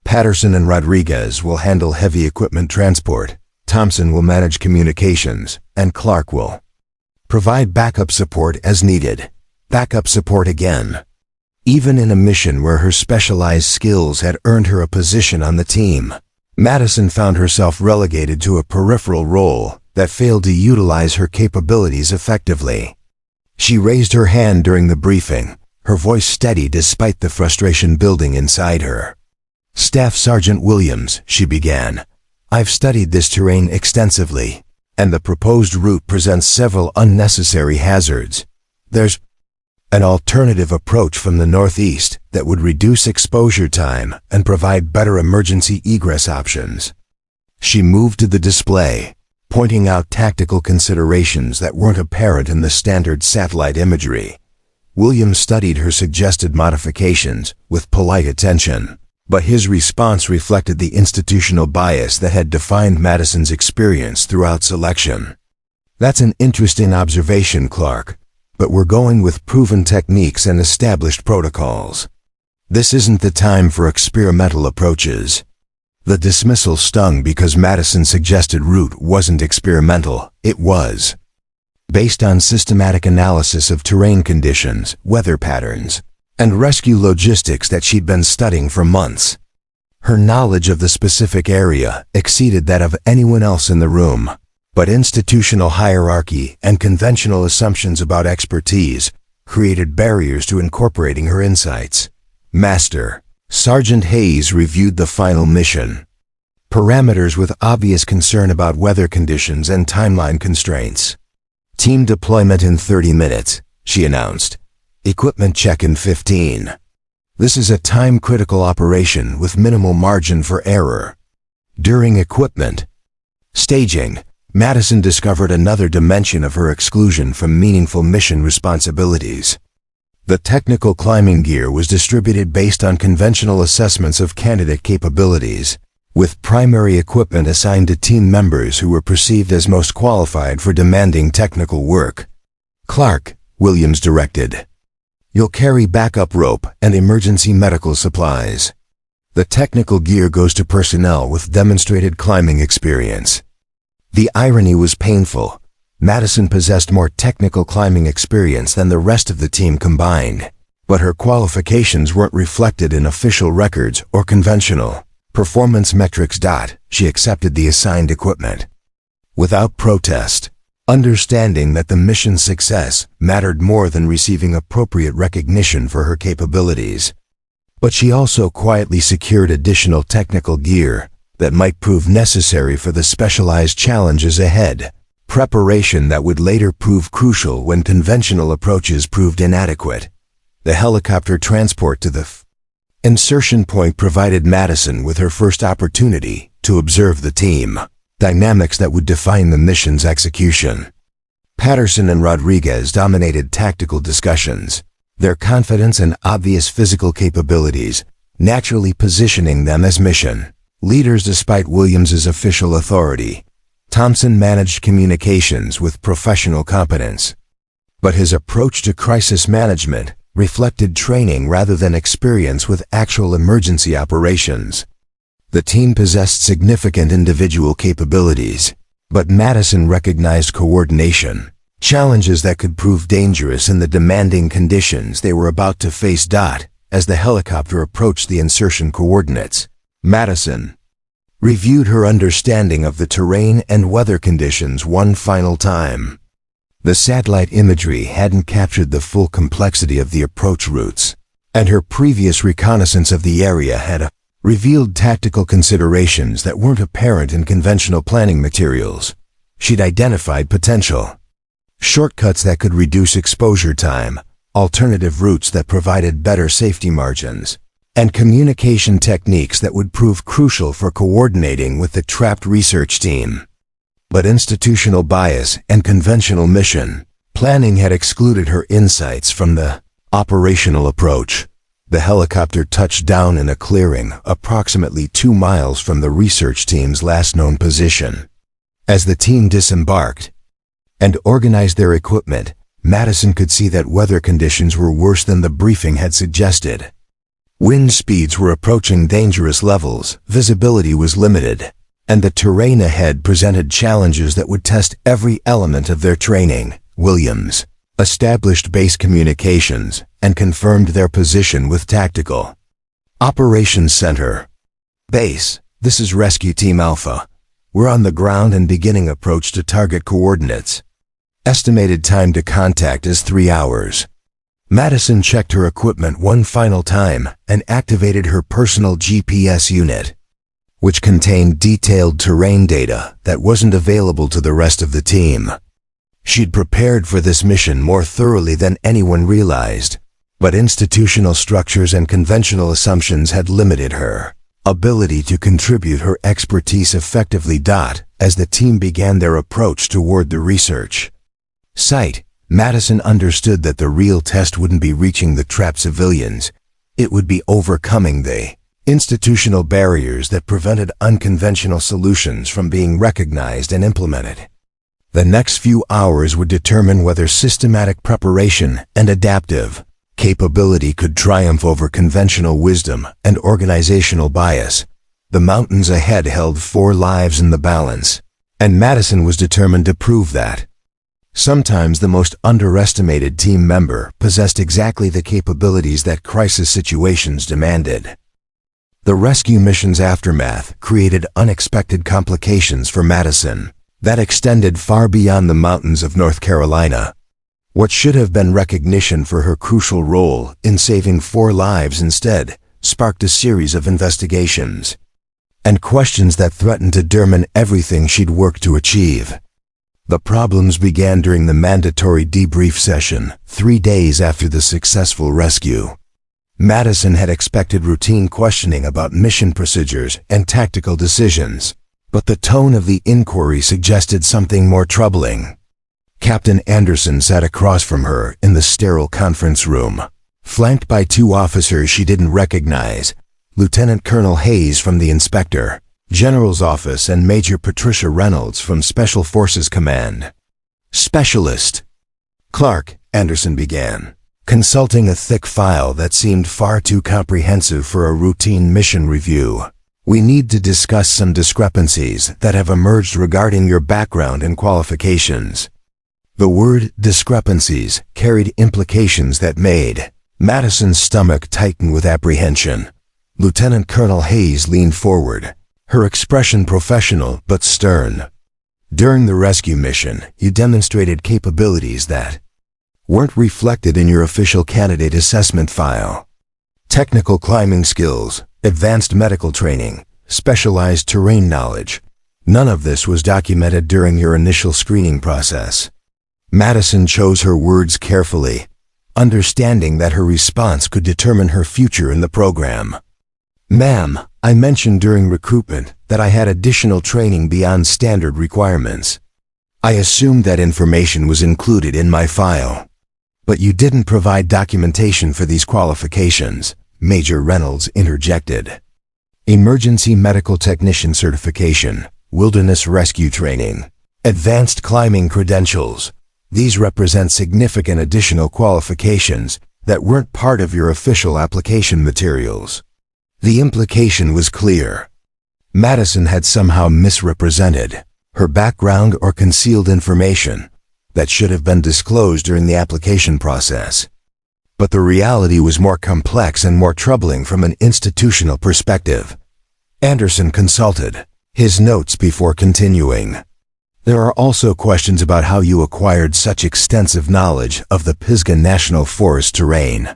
Patterson and Rodriguez will handle heavy equipment transport, Thompson will manage communications, and Clarke will provide backup support as needed. Backup support again. Even in a mission where her specialized skills had earned her a position on the team, Madison found herself relegated to a peripheral role that failed to utilize her capabilities effectively. She raised her hand during the briefing, her voice steady despite the frustration building inside her. "Staff Sergeant Williams," she began, "I've studied this terrain extensively, and the proposed route presents several unnecessary hazards. There's an alternative approach from the northeast that would reduce exposure time and provide better emergency egress options." She moved to the display, pointing out tactical considerations that weren't apparent in the standard satellite imagery. Williams studied her suggested modifications with polite attention, but his response reflected the institutional bias that had defined Madison's experience throughout selection. "That's an interesting observation, Clarke, but we're going with proven techniques and established protocols. This isn't the time for experimental approaches." The dismissal stung because Madison's suggested route wasn't experimental, it was based on systematic analysis of terrain conditions, weather patterns, and rescue logistics that she'd been studying for months. Her knowledge of the specific area exceeded that of anyone else in the room, but institutional hierarchy and conventional assumptions about expertise created barriers to incorporating her insights. Master Sergeant Hayes reviewed the final mission parameters with obvious concern about weather conditions and timeline constraints. "Team deployment in 30 minutes, she announced. "Equipment check in 15. This is a time-critical operation with minimal margin for error." During equipment staging, Madison discovered another dimension of her exclusion from meaningful mission responsibilities. The technical climbing gear was distributed based on conventional assessments of candidate capabilities, with primary equipment assigned to team members who were perceived as most qualified for demanding technical work. "Clarke," Williams directed, "you'll carry backup rope and emergency medical supplies. The technical gear goes to personnel with demonstrated climbing experience." The irony was painful. Madison possessed more technical climbing experience than the rest of the team combined, but her qualifications weren't reflected in official records or conventional performance metrics. She accepted the assigned equipment without protest, understanding that the mission's success mattered more than receiving appropriate recognition for her capabilities. But she also quietly secured additional technical gear that might prove necessary for the specialized challenges ahead, preparation that would later prove crucial when conventional approaches proved inadequate. The helicopter transport to the insertion point provided Madison with her first opportunity to observe the team dynamics that would define the mission's execution. Patterson and Rodriguez dominated tactical discussions, their confidence and obvious physical capabilities naturally positioning them as mission leaders despite Williams's official authority. Thompson managed communications with professional competence, but his approach to crisis management reflected training rather than experience with actual emergency operations. The team possessed significant individual capabilities, but Madison recognized coordination, challenges that could prove dangerous in the demanding conditions they were about to face. As the helicopter approached the insertion coordinates, Madison reviewed her understanding of the terrain and weather conditions one final time. The satellite imagery hadn't captured the full complexity of the approach routes, and her previous reconnaissance of the area had revealed tactical considerations that weren't apparent in conventional planning materials. She'd identified potential. Shortcuts that could reduce exposure time, alternative routes that provided better safety margins, and communication techniques that would prove crucial for coordinating with the trapped research team. But institutional bias and conventional mission planning had excluded her insights from the operational approach. The helicopter touched down in a clearing approximately 2 miles from the research team's last known position. As the team disembarked and organized their equipment, Madison could see that weather conditions were worse than the briefing had suggested. Wind speeds were approaching dangerous levels, visibility was limited, and the terrain ahead presented challenges that would test every element of their training. Williams established base communications and confirmed their position with tactical operations center. Base, this is Rescue Team Alpha. We're on the ground and beginning approach to target coordinates. Estimated time to contact is 3 hours. Madison checked her equipment one final time and activated her personal GPS unit, which contained detailed terrain data that wasn't available to the rest of the team. She'd prepared for this mission more thoroughly than anyone realized, but institutional structures and conventional assumptions had limited her ability to contribute her expertise effectively. As the team began their approach toward the research site, Madison understood that the real test wouldn't be reaching the trapped civilians. It would be overcoming the institutional barriers that prevented unconventional solutions from being recognized and implemented. The next few hours would determine whether systematic preparation and adaptive capability could triumph over conventional wisdom and organizational bias. The mountains ahead held 4 lives in the balance, and Madison was determined to prove that. Sometimes the most underestimated team member possessed exactly the capabilities that crisis situations demanded. The rescue mission's aftermath created unexpected complications for Madison that extended far beyond the mountains of North Carolina. What should have been recognition for her crucial role in saving 4 lives instead sparked a series of investigations and questions that threatened to determine everything she'd worked to achieve. The problems began during the mandatory debrief session, 3 days after the successful rescue. Madison had expected routine questioning about mission procedures and tactical decisions, but the tone of the inquiry suggested something more troubling. Captain Anderson sat across from her in the sterile conference room, flanked by 2 officers she didn't recognize, Lieutenant Colonel Hayes from the Inspector General's office and Major Patricia Reynolds from Special Forces Command. Specialist Clarke, Anderson began, consulting a thick file that seemed far too comprehensive for a routine mission review. We need to discuss some discrepancies that have emerged regarding your background and qualifications. The word discrepancies carried implications that made Madison's stomach tighten with apprehension. Lieutenant Colonel Hayes leaned forward, her expression professional but stern. During the rescue mission, you demonstrated capabilities that weren't reflected in your official candidate assessment file. Technical climbing skills, advanced medical training, specialized terrain knowledge. None of this was documented during your initial screening process. Madison chose her words carefully, understanding that her response could determine her future in the program. Ma'am, I mentioned during recruitment that I had additional training beyond standard requirements. I assumed that information was included in my file. But you didn't provide documentation for these qualifications, Major Reynolds interjected. Emergency medical technician certification, wilderness rescue training, advanced climbing credentials. These represent significant additional qualifications that weren't part of your official application materials. The implication was clear. Madison had somehow misrepresented her background or concealed information that should have been disclosed during the application process. But the reality was more complex and more troubling from an institutional perspective. Anderson consulted his notes before continuing. There are also questions about how you acquired such extensive knowledge of the Pisgah National Forest terrain.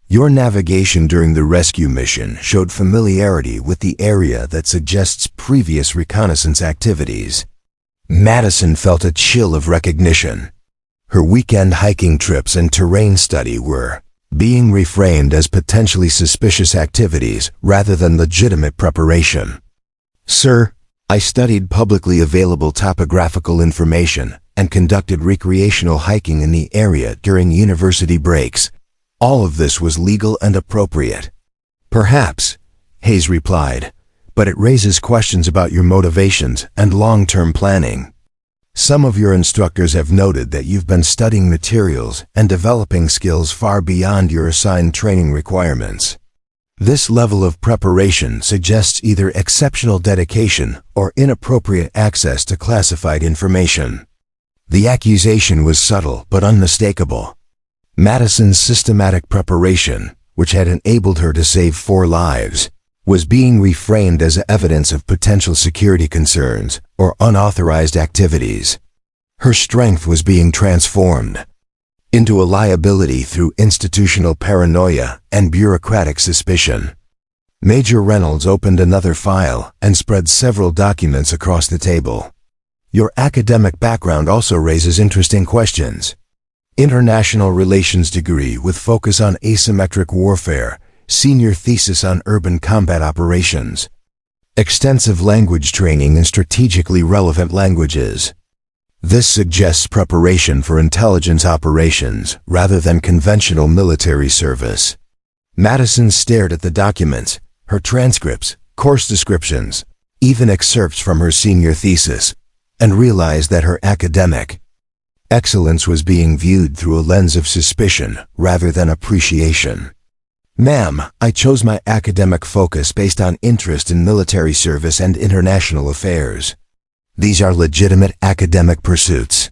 Your navigation during the rescue mission showed familiarity with the area that suggests previous reconnaissance activities. Madison felt a chill of recognition. Her weekend hiking trips and terrain study were being reframed as potentially suspicious activities rather than legitimate preparation. "Sir, I studied publicly available topographical information and conducted recreational hiking in the area during university breaks. All of this was legal and appropriate." "Perhaps," Hayes replied, "but it raises questions about your motivations and long-term planning. Some of your instructors have noted that you've been studying materials and developing skills far beyond your assigned training requirements. This level of preparation suggests either exceptional dedication or inappropriate access to classified information." The accusation was subtle but unmistakable. Madison's systematic preparation, which had enabled her to save 4 lives, was being reframed as evidence of potential security concerns or unauthorized activities. Her strength was being transformed into a liability through institutional paranoia and bureaucratic suspicion. Major Reynolds opened another file and spread several documents across the table. "Your academic background also raises interesting questions. International Relations degree with focus on asymmetric warfare, senior thesis on urban combat operations, extensive language training in strategically relevant languages. This suggests preparation for intelligence operations rather than conventional military service." Madison stared at the documents, her transcripts, course descriptions, even excerpts from her senior thesis, and realized that her academic excellence was being viewed through a lens of suspicion rather than appreciation. "Ma'am, I chose my academic focus based on interest in military service and international affairs. These are legitimate academic pursuits."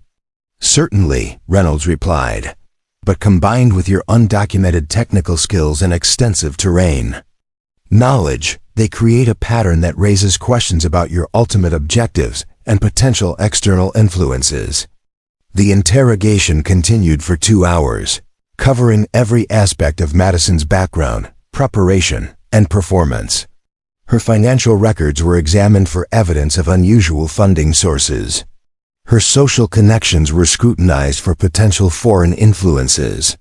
"Certainly," Reynolds replied, "but combined with your undocumented technical skills and extensive terrain knowledge, they create a pattern that raises questions about your ultimate objectives and potential external influences." The interrogation continued for 2 hours, covering every aspect of Madison's background, preparation, and performance. Her financial records were examined for evidence of unusual funding sources. Her social connections were scrutinized for potential foreign influences.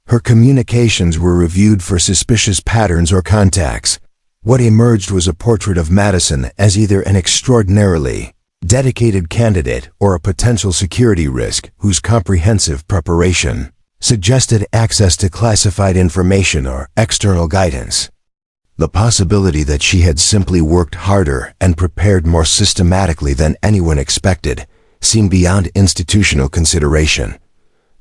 Her communications were reviewed for suspicious patterns or contacts. What emerged was a portrait of Madison as either an extraordinarily dedicated candidate or a potential security risk whose comprehensive preparation suggested access to classified information or external guidance. The possibility that she had simply worked harder and prepared more systematically than anyone expected seemed beyond institutional consideration.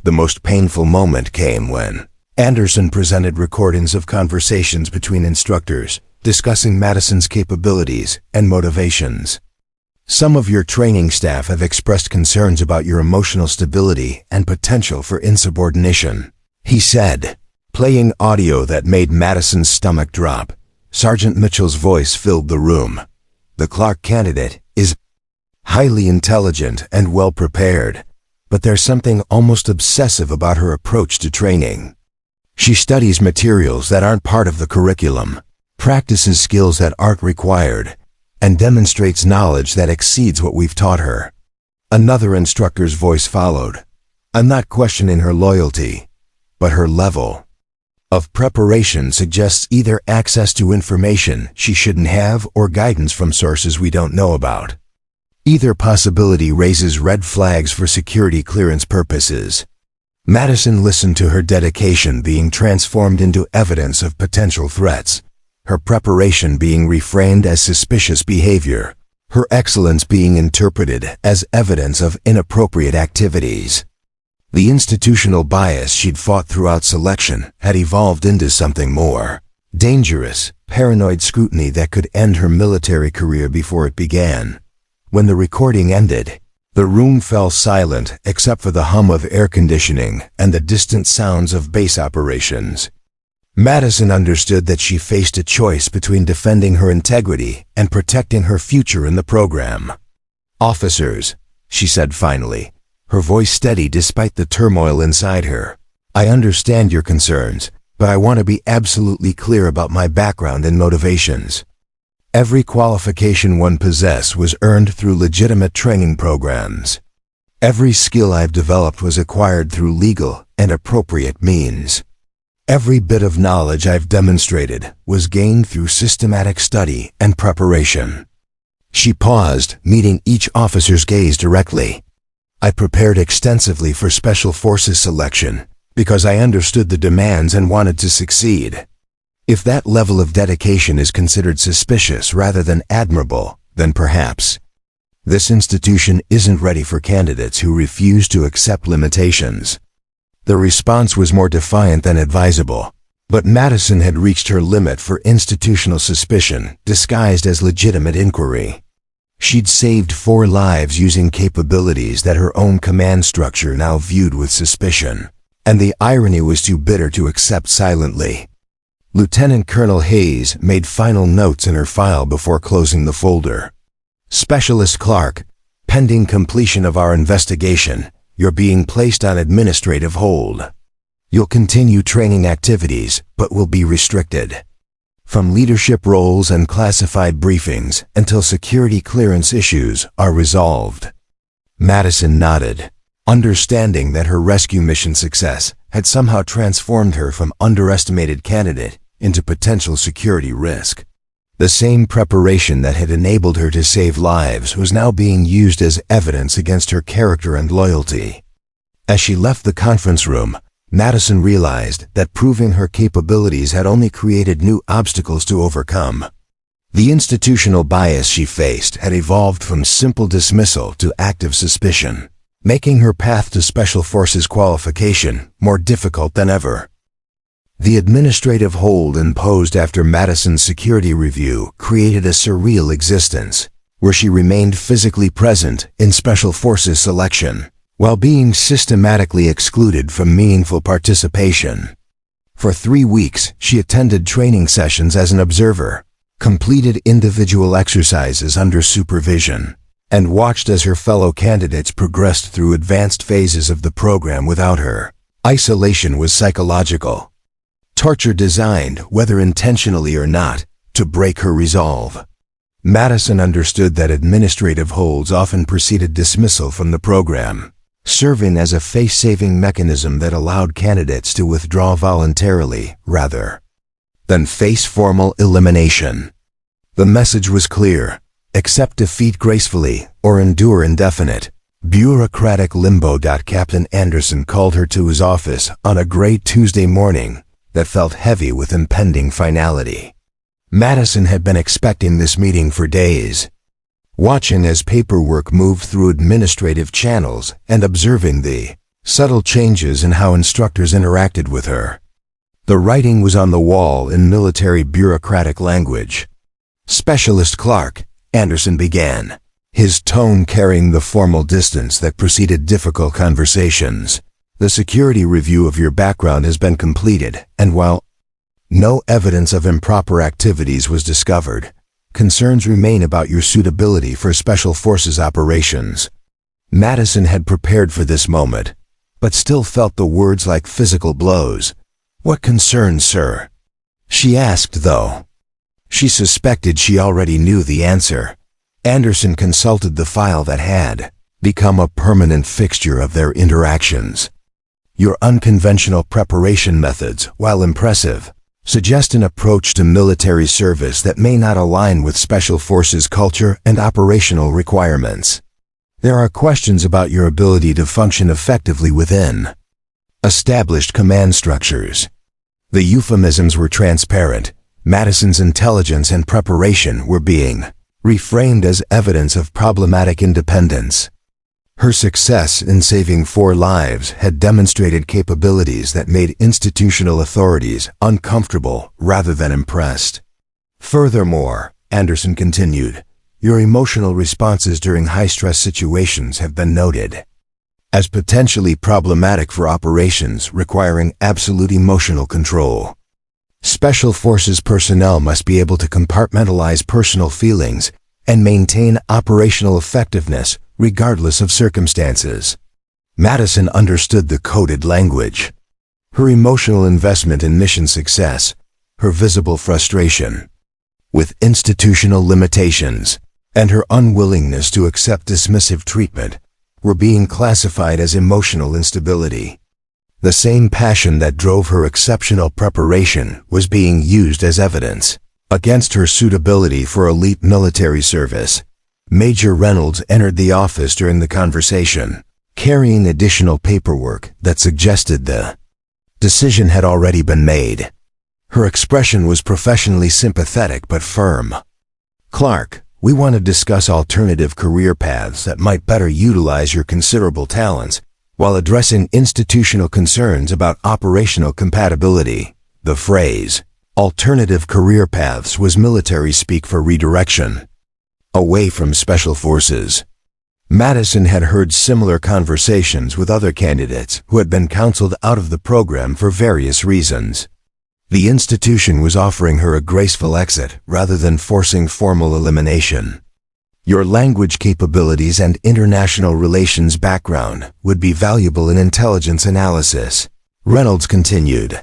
The most painful moment came when Anderson presented recordings of conversations between instructors discussing Madison's capabilities and motivations. "Some of your training staff have expressed concerns about your emotional stability and potential for insubordination," he said, playing audio that made Madison's stomach drop. Sergeant Mitchell's voice filled the room. "The Clarke candidate is highly intelligent and well prepared, but there's something almost obsessive about her approach to training. She studies materials that aren't part of the curriculum, practices skills that aren't required, and demonstrates knowledge that exceeds what we've taught her." Another instructor's voice followed. "I'm not questioning her loyalty, but her level of preparation suggests either access to information she shouldn't have or guidance from sources we don't know about. Either possibility raises red flags for security clearance purposes." Madison listened to her dedication being transformed into evidence of potential threats, her preparation being reframed as suspicious behavior, her excellence being interpreted as evidence of inappropriate activities. The institutional bias she'd fought throughout selection had evolved into something more dangerous, paranoid scrutiny that could end her military career before it began. When the recording ended, the room fell silent except for the hum of air conditioning and the distant sounds of base operations. Madison understood that she faced a choice between defending her integrity and protecting her future in the program. "Officers," she said finally, her voice steady despite the turmoil inside her, "I understand your concerns, but I want to be absolutely clear about my background and motivations. Every qualification one possessed was earned through legitimate training programs. Every skill I've developed was acquired through legal and appropriate means. Every bit of knowledge I've demonstrated was gained through systematic study and preparation. She paused, meeting each officer's gaze directly. I prepared extensively for Special Forces selection because I understood the demands and wanted to succeed. If that level of dedication is considered suspicious rather than admirable, then perhaps this institution isn't ready for candidates who refuse to accept limitations. The response was more defiant than advisable, but Madison had reached her limit for institutional suspicion, disguised as legitimate inquiry. She'd saved 4 lives using capabilities that her own command structure now viewed with suspicion, and the irony was too bitter to accept silently. Lieutenant Colonel Hayes made final notes in her file before closing the folder. Specialist Clarke, pending completion of our investigation, you're being placed on administrative hold. You'll continue training activities, but will be restricted from leadership roles and classified briefings until security clearance issues are resolved. Madison nodded, understanding that her rescue mission success had somehow transformed her from underestimated candidate into potential security risk. The same preparation that had enabled her to save lives was now being used as evidence against her character and loyalty. As she left the conference room, Madison realized that proving her capabilities had only created new obstacles to overcome. The institutional bias she faced had evolved from simple dismissal to active suspicion, making her path to Special Forces qualification more difficult than ever. The administrative hold imposed after Madison's security review created a surreal existence, where she remained physically present in Special Forces selection, while being systematically excluded from meaningful participation. For 3 weeks, she attended training sessions as an observer, completed individual exercises under supervision, and watched as her fellow candidates progressed through advanced phases of the program without her. Isolation was psychological. Torture designed, whether intentionally or not, to break her resolve. Madison understood that administrative holds often preceded dismissal from the program, serving as a face-saving mechanism that allowed candidates to withdraw voluntarily rather than face formal elimination. The message was clear: accept defeat gracefully or endure indefinite, bureaucratic limbo. Captain Anderson called her to his office on a gray Tuesday morning that felt heavy with impending finality. Madison had been expecting this meeting for days, watching as paperwork moved through administrative channels and observing the subtle changes in how instructors interacted with her. The writing was on the wall in military bureaucratic language. Specialist Clarke, Anderson began, his tone carrying the formal distance that preceded difficult conversations. The security review of your background has been completed, and while no evidence of improper activities was discovered, concerns remain about your suitability for Special Forces operations. Madison had prepared for this moment, but still felt the words like physical blows. What concerns, sir? She asked, though she suspected she already knew the answer. Anderson consulted the file that had become a permanent fixture of their interactions. Your unconventional preparation methods, while impressive, suggest an approach to military service that may not align with Special Forces culture and operational requirements. There are questions about your ability to function effectively within established command structures. The euphemisms were transparent. Madison's intelligence and preparation were being reframed as evidence of problematic independence. Her success in saving 4 lives had demonstrated capabilities that made institutional authorities uncomfortable rather than impressed. Furthermore, Anderson continued, your emotional responses during high-stress situations have been noted as potentially problematic for operations requiring absolute emotional control. Special Forces personnel must be able to compartmentalize personal feelings and maintain operational effectiveness regardless of circumstances. Madison understood the coded language. Her emotional investment in mission success, her visible frustration, with institutional limitations, and her unwillingness to accept dismissive treatment were being classified as emotional instability. The same passion that drove her exceptional preparation was being used as evidence against her suitability for elite military service. Major Reynolds entered the office during the conversation, carrying additional paperwork that suggested the decision had already been made. Her expression was professionally sympathetic but firm. "Clarke, we want to discuss alternative career paths that might better utilize your considerable talents while addressing institutional concerns about operational compatibility." The phrase, alternative career paths, was military speak for redirection away from special forces. Madison had heard similar conversations with other candidates who had been counseled out of the program for various reasons. The institution was offering her a graceful exit rather than forcing formal elimination. Your language capabilities and international relations background would be valuable in intelligence analysis, Reynolds continued.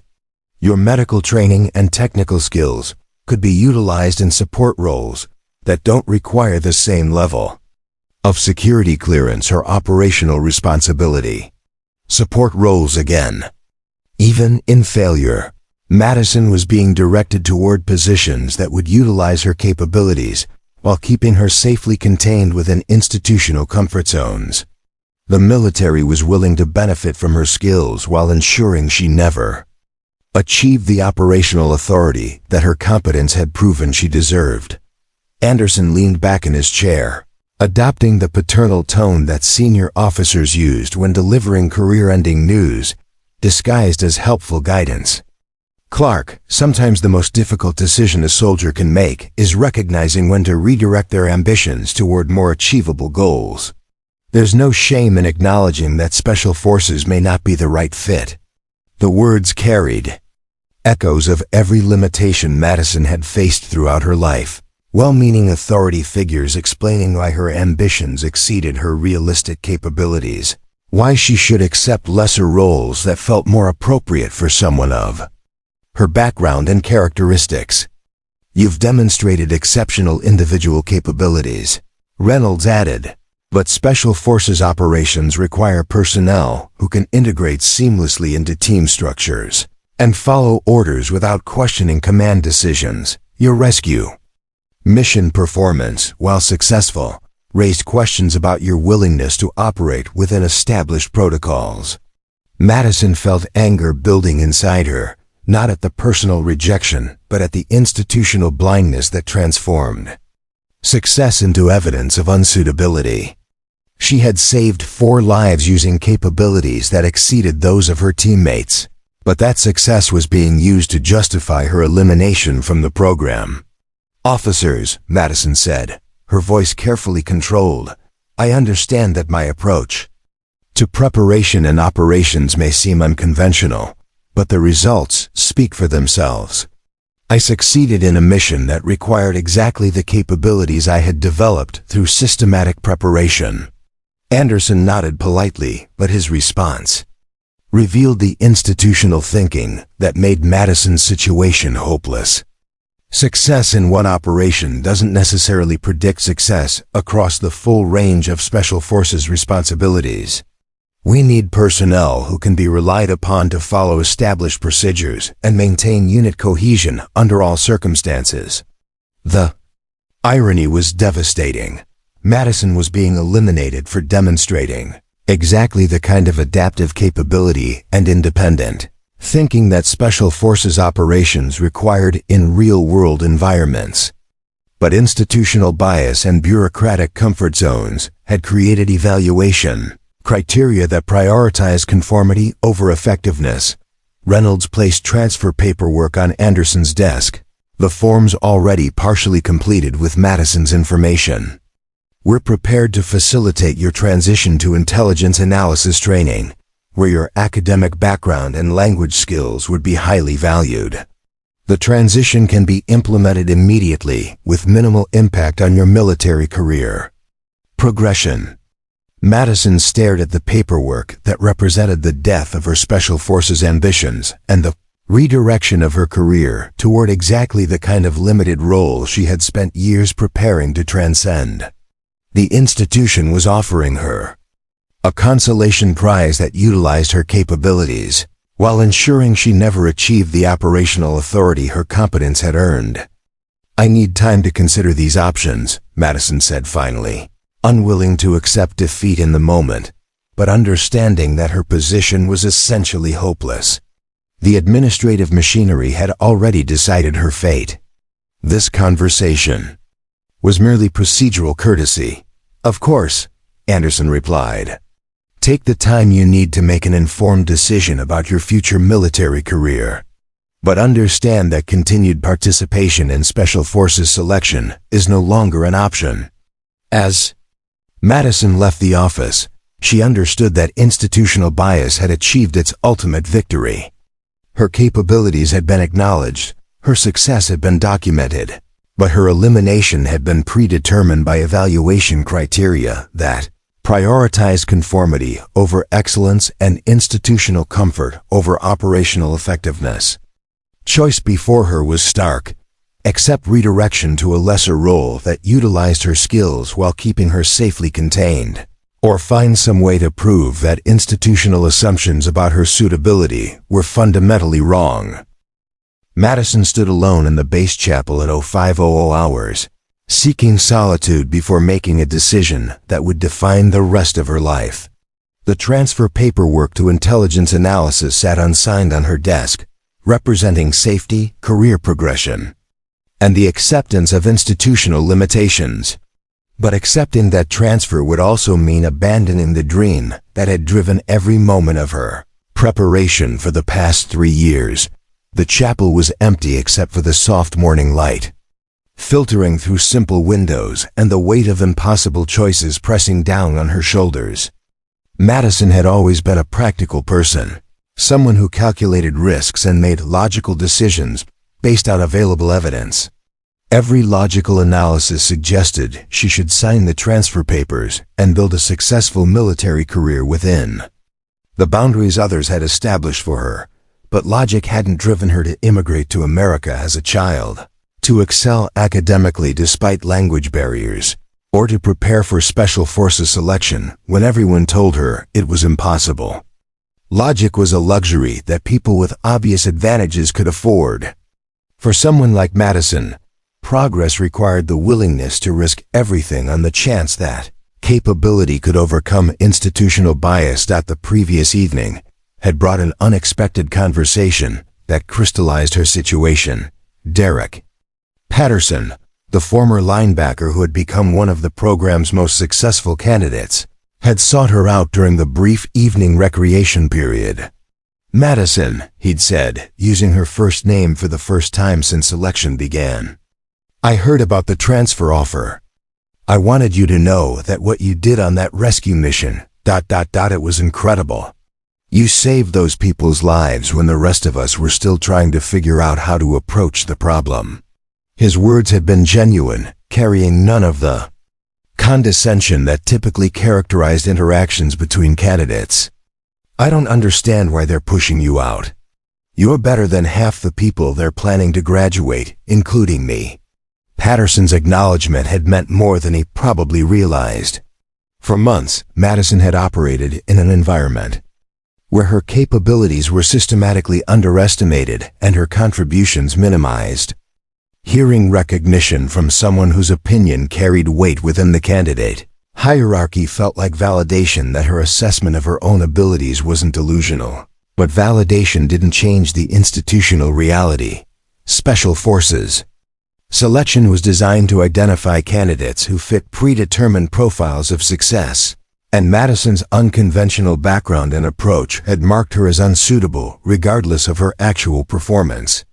Your medical training and technical skills could be utilized in support roles that don't require the same level of security clearance or operational responsibility. Support roles again. Even in failure, Madison was being directed toward positions that would utilize her capabilities while keeping her safely contained within institutional comfort zones. The military was willing to benefit from her skills while ensuring she never achieved the operational authority that her competence had proven she deserved. Anderson leaned back in his chair, adopting the paternal tone that senior officers used when delivering career-ending news, disguised as helpful guidance. "Clarke, sometimes the most difficult decision a soldier can make is recognizing when to redirect their ambitions toward more achievable goals. There's no shame in acknowledging that special forces may not be the right fit." The words carried echoes of every limitation Madison had faced throughout her life. Well-meaning authority figures explaining why her ambitions exceeded her realistic capabilities, why she should accept lesser roles that felt more appropriate for someone of her background and characteristics. "You've demonstrated exceptional individual capabilities," Reynolds added, "but Special Forces operations require personnel who can integrate seamlessly into team structures and follow orders without questioning command decisions. Your rescue mission performance, while successful, raised questions about your willingness to operate within established protocols." Madison felt anger building inside her, not at the personal rejection, but at the institutional blindness that transformed success into evidence of unsuitability. She had saved 4 lives using capabilities that exceeded those of her teammates, but that success was being used to justify her elimination from the program. "Officers," Madison said, her voice carefully controlled, "I understand that my approach to preparation and operations may seem unconventional, but the results speak for themselves. I succeeded in a mission that required exactly the capabilities I had developed through systematic preparation." Anderson nodded politely, but his response revealed the institutional thinking that made Madison's situation hopeless. Success in one operation doesn't necessarily predict success across the full range of Special Forces responsibilities. We need personnel who can be relied upon to follow established procedures and maintain unit cohesion under all circumstances. The irony was devastating. Madison was being eliminated for demonstrating exactly the kind of adaptive capability and independent thinking that Special Forces operations required in real-world environments. But institutional bias and bureaucratic comfort zones had created evaluation criteria that prioritized conformity over effectiveness. Reynolds placed transfer paperwork on Anderson's desk, the forms already partially completed with Madison's information. "We're prepared to facilitate your transition to intelligence analysis training, where your academic background and language skills would be highly valued. The transition can be implemented immediately with minimal impact on your military career." Progression. Madison stared at the paperwork that represented the death of her Special Forces ambitions and the Redirection of her career toward exactly the kind of limited role she had spent years preparing to transcend. The institution was offering her a consolation prize that utilized her capabilities, while ensuring she never achieved the operational authority her competence had earned. "I need time to consider these options," Madison said finally, unwilling to accept defeat in the moment, but understanding that her position was essentially hopeless. The administrative machinery had already decided her fate. This conversation was merely procedural courtesy. "Of course," Anderson replied. "Take the time you need to make an informed decision about your future military career. But understand that continued participation in Special Forces selection is no longer an option." As Madison left the office, she understood that institutional bias had achieved its ultimate victory. Her capabilities had been acknowledged, her success had been documented, but her elimination had been predetermined by evaluation criteria that prioritized conformity over excellence and institutional comfort over operational effectiveness. Choice before her was stark: accept redirection to a lesser role that utilized her skills while keeping her safely contained, or find some way to prove that institutional assumptions about her suitability were fundamentally wrong. Madison stood alone in the base chapel at 0500 hours, seeking solitude before making a decision that would define the rest of her life. The transfer paperwork to intelligence analysis sat unsigned on her desk, representing safety, career progression, and the acceptance of institutional limitations. But accepting that transfer would also mean abandoning the dream that had driven every moment of her preparation for the past 3 years. The chapel was empty except for the soft morning light, filtering through simple windows and the weight of impossible choices pressing down on her shoulders. Madison had always been a practical person, someone who calculated risks and made logical decisions based on available evidence. Every logical analysis suggested she should sign the transfer papers and build a successful military career within the boundaries others had established for her, but logic hadn't driven her to immigrate to America as a child, to excel academically despite language barriers, or to prepare for Special Forces selection when everyone told her it was impossible. Logic was a luxury that people with obvious advantages could afford. For someone like Madison, progress required the willingness to risk everything on the chance that capability could overcome institutional bias. The previous evening had brought an unexpected conversation that crystallized her situation. Derek Patterson, the former linebacker who had become one of the program's most successful candidates, had sought her out during the brief evening recreation period. "Madison," he'd said, using her first name for the first time since selection began, "I heard about the transfer offer. I wanted you to know that what you did on that rescue mission, it was incredible. You saved those people's lives when the rest of us were still trying to figure out how to approach the problem." His words had been genuine, carrying none of the condescension that typically characterized interactions between candidates. "I don't understand why they're pushing you out. You're better than half the people they're planning to graduate, including me." Patterson's acknowledgement had meant more than he probably realized. For months, Madison had operated in an environment where her capabilities were systematically underestimated and her contributions minimized. Hearing recognition from someone whose opinion carried weight within the candidate hierarchy felt like validation that her assessment of her own abilities wasn't delusional. But validation didn't change the institutional reality. Special Forces selection was designed to identify candidates who fit predetermined profiles of success, and Madison's unconventional background and approach had marked her as unsuitable regardless of her actual performance.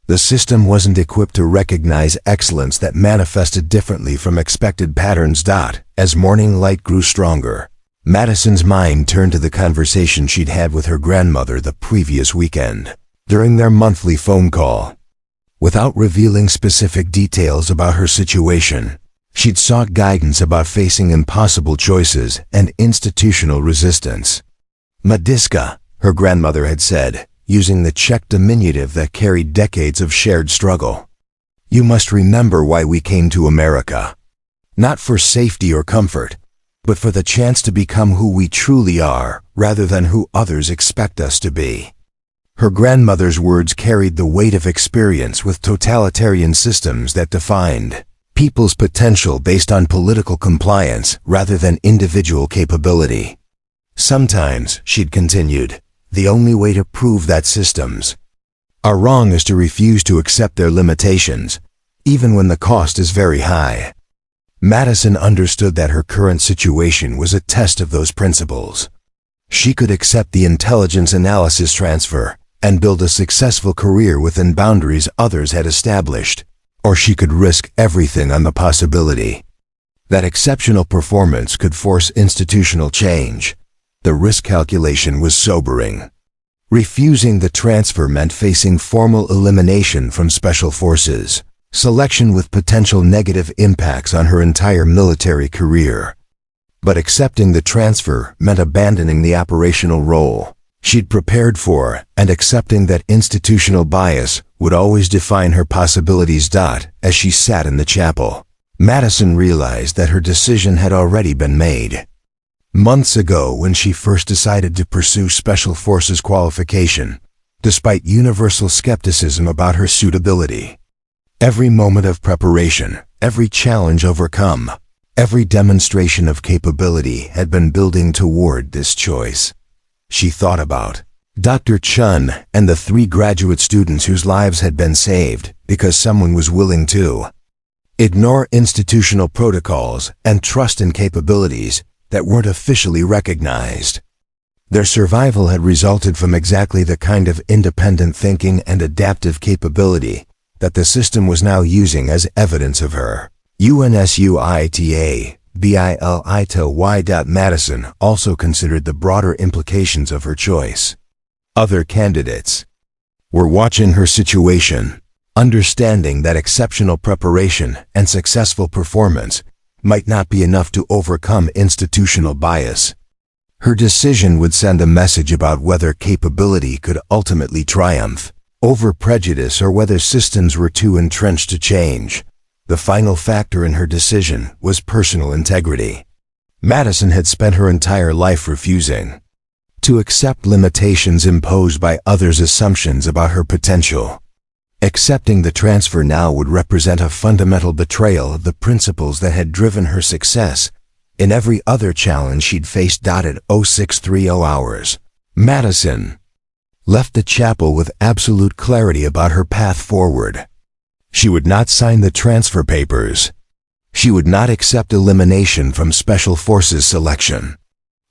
The system wasn't equipped to recognize excellence that manifested differently from expected patterns. As morning light grew stronger, Madison's mind turned to the conversation she'd had with her grandmother the previous weekend, during their monthly phone call. Without revealing specific details about her situation, she'd sought guidance about facing impossible choices and institutional resistance. "Madiska," her grandmother had said, using the Czech diminutive that carried decades of shared struggle. You must remember why we came to America. Not for safety or comfort, but for the chance to become who we truly are, rather than who others expect us to be. Her grandmother's words carried the weight of experience with totalitarian systems that defined people's potential based on political compliance rather than individual capability. Sometimes, she'd continued, the only way to prove that systems are wrong is to refuse to accept their limitations, even when the cost is very high. Madison understood that her current situation was a test of those principles. She could accept the intelligence analysis transfer and build a successful career within boundaries others had established, or she could risk everything on the possibility that exceptional performance could force institutional change. The risk calculation was sobering. Refusing the transfer meant facing formal elimination from special forces, selection with potential negative impacts on her entire military career. But accepting the transfer meant abandoning the operational role she'd prepared for and accepting that institutional bias would always define her possibilities. As she sat in the chapel, Madison realized that her decision had already been made. Months ago, when she first decided to pursue Special Forces qualification, despite universal skepticism about her suitability. Every moment of preparation, every challenge overcome, every demonstration of capability had been building toward this choice. She thought about Dr. Chun and the 3 graduate students whose lives had been saved because someone was willing to ignore institutional protocols and trust in capabilities that weren't officially recognized. Their survival had resulted from exactly the kind of independent thinking and adaptive capability that the system was now using as evidence of her UNSUITA BILITY. Madison also considered the broader implications of her choice. Other candidates were watching her situation, understanding that exceptional preparation and successful performance might not be enough to overcome institutional bias. Her decision would send a message about whether capability could ultimately triumph over prejudice or whether systems were too entrenched to change. The final factor in her decision was personal integrity. Madison had spent her entire life refusing to accept limitations imposed by others' assumptions about her potential. Accepting the transfer now would represent a fundamental betrayal of the principles that had driven her success in every other challenge she'd faced. At 0630 hours, Madison left the chapel with absolute clarity about her path forward. She would not sign the transfer papers. She would not accept elimination from Special Forces selection.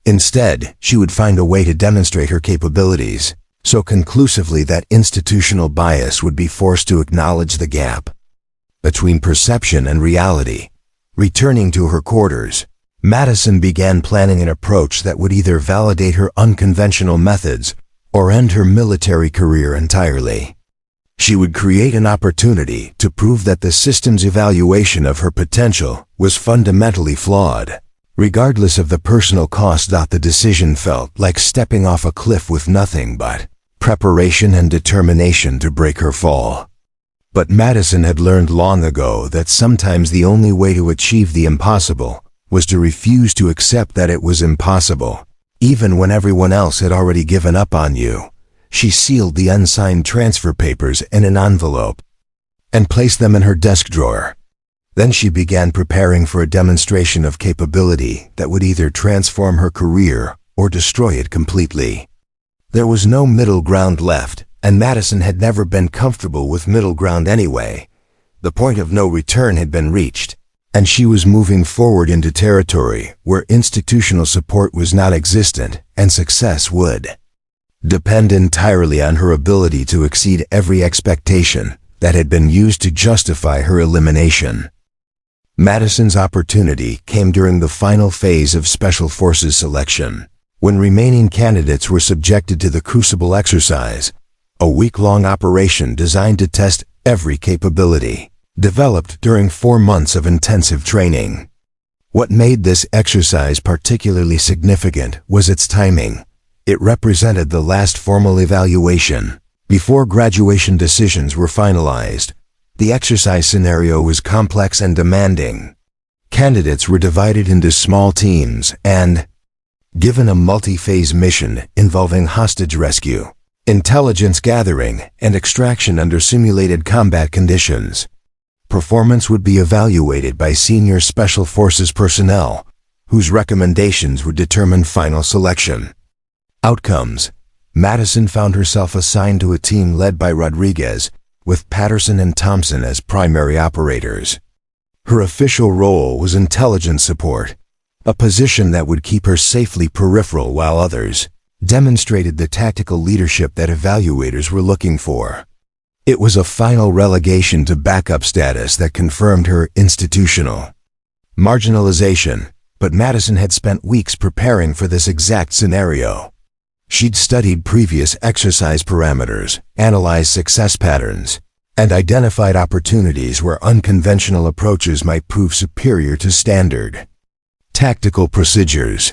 Instead, she would find a way to demonstrate her capabilities so conclusively that institutional bias would be forced to acknowledge the gap between perception and reality. Returning to her quarters, Madison began planning an approach that would either validate her unconventional methods or end her military career entirely. She would create an opportunity to prove that the system's evaluation of her potential was fundamentally flawed, regardless of the personal cost. The decision felt like stepping off a cliff with nothing but preparation and determination to break her fall. But Madison had learned long ago that sometimes the only way to achieve the impossible was to refuse to accept that it was impossible, even when everyone else had already given up on you. She sealed the unsigned transfer papers in an envelope and placed them in her desk drawer. Then she began preparing for a demonstration of capability that would either transform her career or destroy it completely. There was no middle ground left, and Madison had never been comfortable with middle ground anyway. The point of no return had been reached, and she was moving forward into territory where institutional support was not existent and success would depend entirely on her ability to exceed every expectation that had been used to justify her elimination. Madison's opportunity came during the final phase of Special Forces selection, when remaining candidates were subjected to the Crucible exercise, a week-long operation designed to test every capability, developed during 4 months of intensive training. What made this exercise particularly significant was its timing. It represented the last formal evaluation. Before graduation decisions were finalized, the exercise scenario was complex and demanding. Candidates were divided into small teams and given a multi-phase mission involving hostage rescue, intelligence gathering, and extraction under simulated combat conditions. Performance would be evaluated by senior Special Forces personnel, whose recommendations would determine final selection. Outcomes: Madison found herself assigned to a team led by Rodriguez, with Patterson and Thompson as primary operators. Her official role was intelligence support, a position that would keep her safely peripheral while others demonstrated the tactical leadership that evaluators were looking for. It was a final relegation to backup status that confirmed her institutional marginalization, but Madison had spent weeks preparing for this exact scenario. She'd studied previous exercise parameters, analyzed success patterns, and identified opportunities where unconventional approaches might prove superior to standard tactical procedures.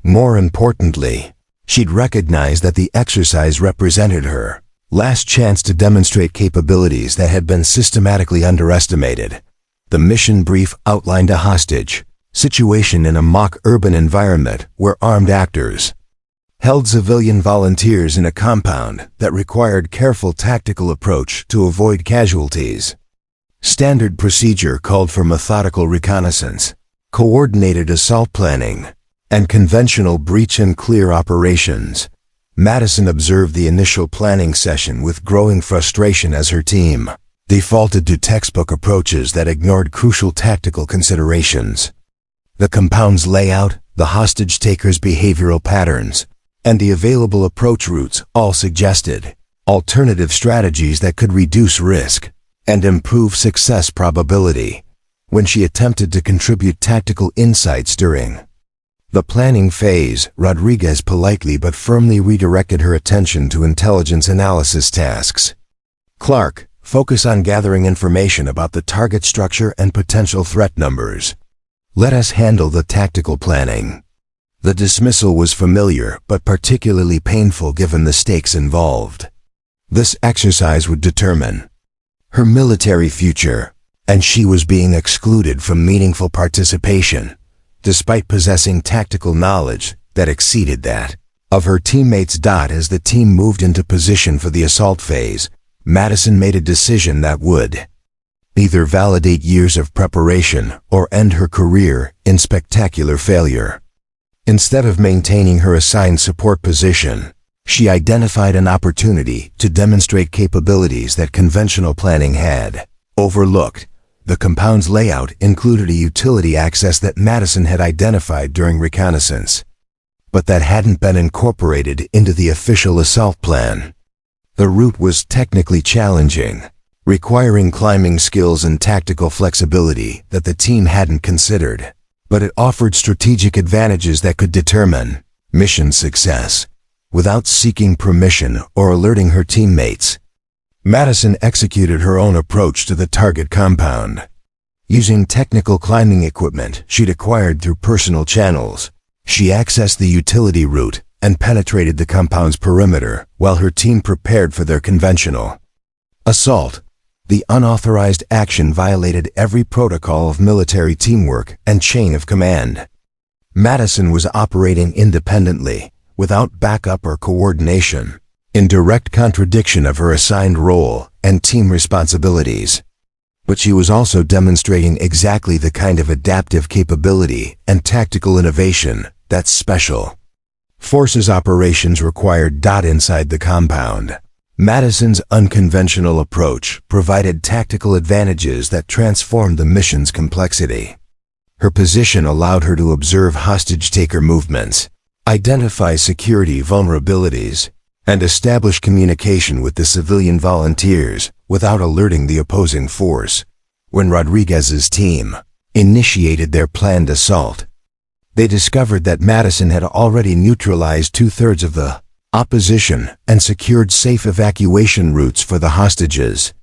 More importantly, she'd recognized that the exercise represented her last chance to demonstrate capabilities that had been systematically underestimated. The mission brief outlined a hostage situation in a mock urban environment where armed actors held civilian volunteers in a compound that required careful tactical approach to avoid casualties. Standard procedure called for methodical reconnaissance, coordinated assault planning, and conventional breach and clear operations. Madison observed the initial planning session with growing frustration as her team defaulted to textbook approaches that ignored crucial tactical considerations. The compound's layout, the hostage taker's behavioral patterns, and the available approach routes all suggested alternative strategies that could reduce risk and improve success probability. When she attempted to contribute tactical insights during the planning phase, Rodriguez politely but firmly redirected her attention to intelligence analysis tasks. "Clarke, focus on gathering information about the target structure and potential threat numbers. Let us handle the tactical planning." The dismissal was familiar but particularly painful given the stakes involved. This exercise would determine her military future, and she was being excluded from meaningful participation, despite possessing tactical knowledge that exceeded that of her teammates. As the team moved into position for the assault phase, Madison made a decision that would either validate years of preparation or end her career in spectacular failure. Instead of maintaining her assigned support position, she identified an opportunity to demonstrate capabilities that conventional planning had overlooked. The compound's layout included a utility access that Madison had identified during reconnaissance, but that hadn't been incorporated into the official assault plan. The route was technically challenging, requiring climbing skills and tactical flexibility that the team hadn't considered, but it offered strategic advantages that could determine mission success without seeking permission or alerting her teammates. Madison executed her own approach to the target compound. Using technical climbing equipment she'd acquired through personal channels, she accessed the utility route and penetrated the compound's perimeter while her team prepared for their conventional assault. The unauthorized action violated every protocol of military teamwork and chain of command. Madison was operating independently, without backup or coordination, in direct contradiction of her assigned role and team responsibilities. But she was also demonstrating exactly the kind of adaptive capability and tactical innovation that Special Forces operations required. Inside the compound, Madison's unconventional approach provided tactical advantages that transformed the mission's complexity. Her position allowed her to observe hostage-taker movements, identify security vulnerabilities, and establish communication with the civilian volunteers without alerting the opposing force. When Rodriguez's team initiated their planned assault, they discovered that Madison had already neutralized 2/3 of the opposition and secured safe evacuation routes for the hostages.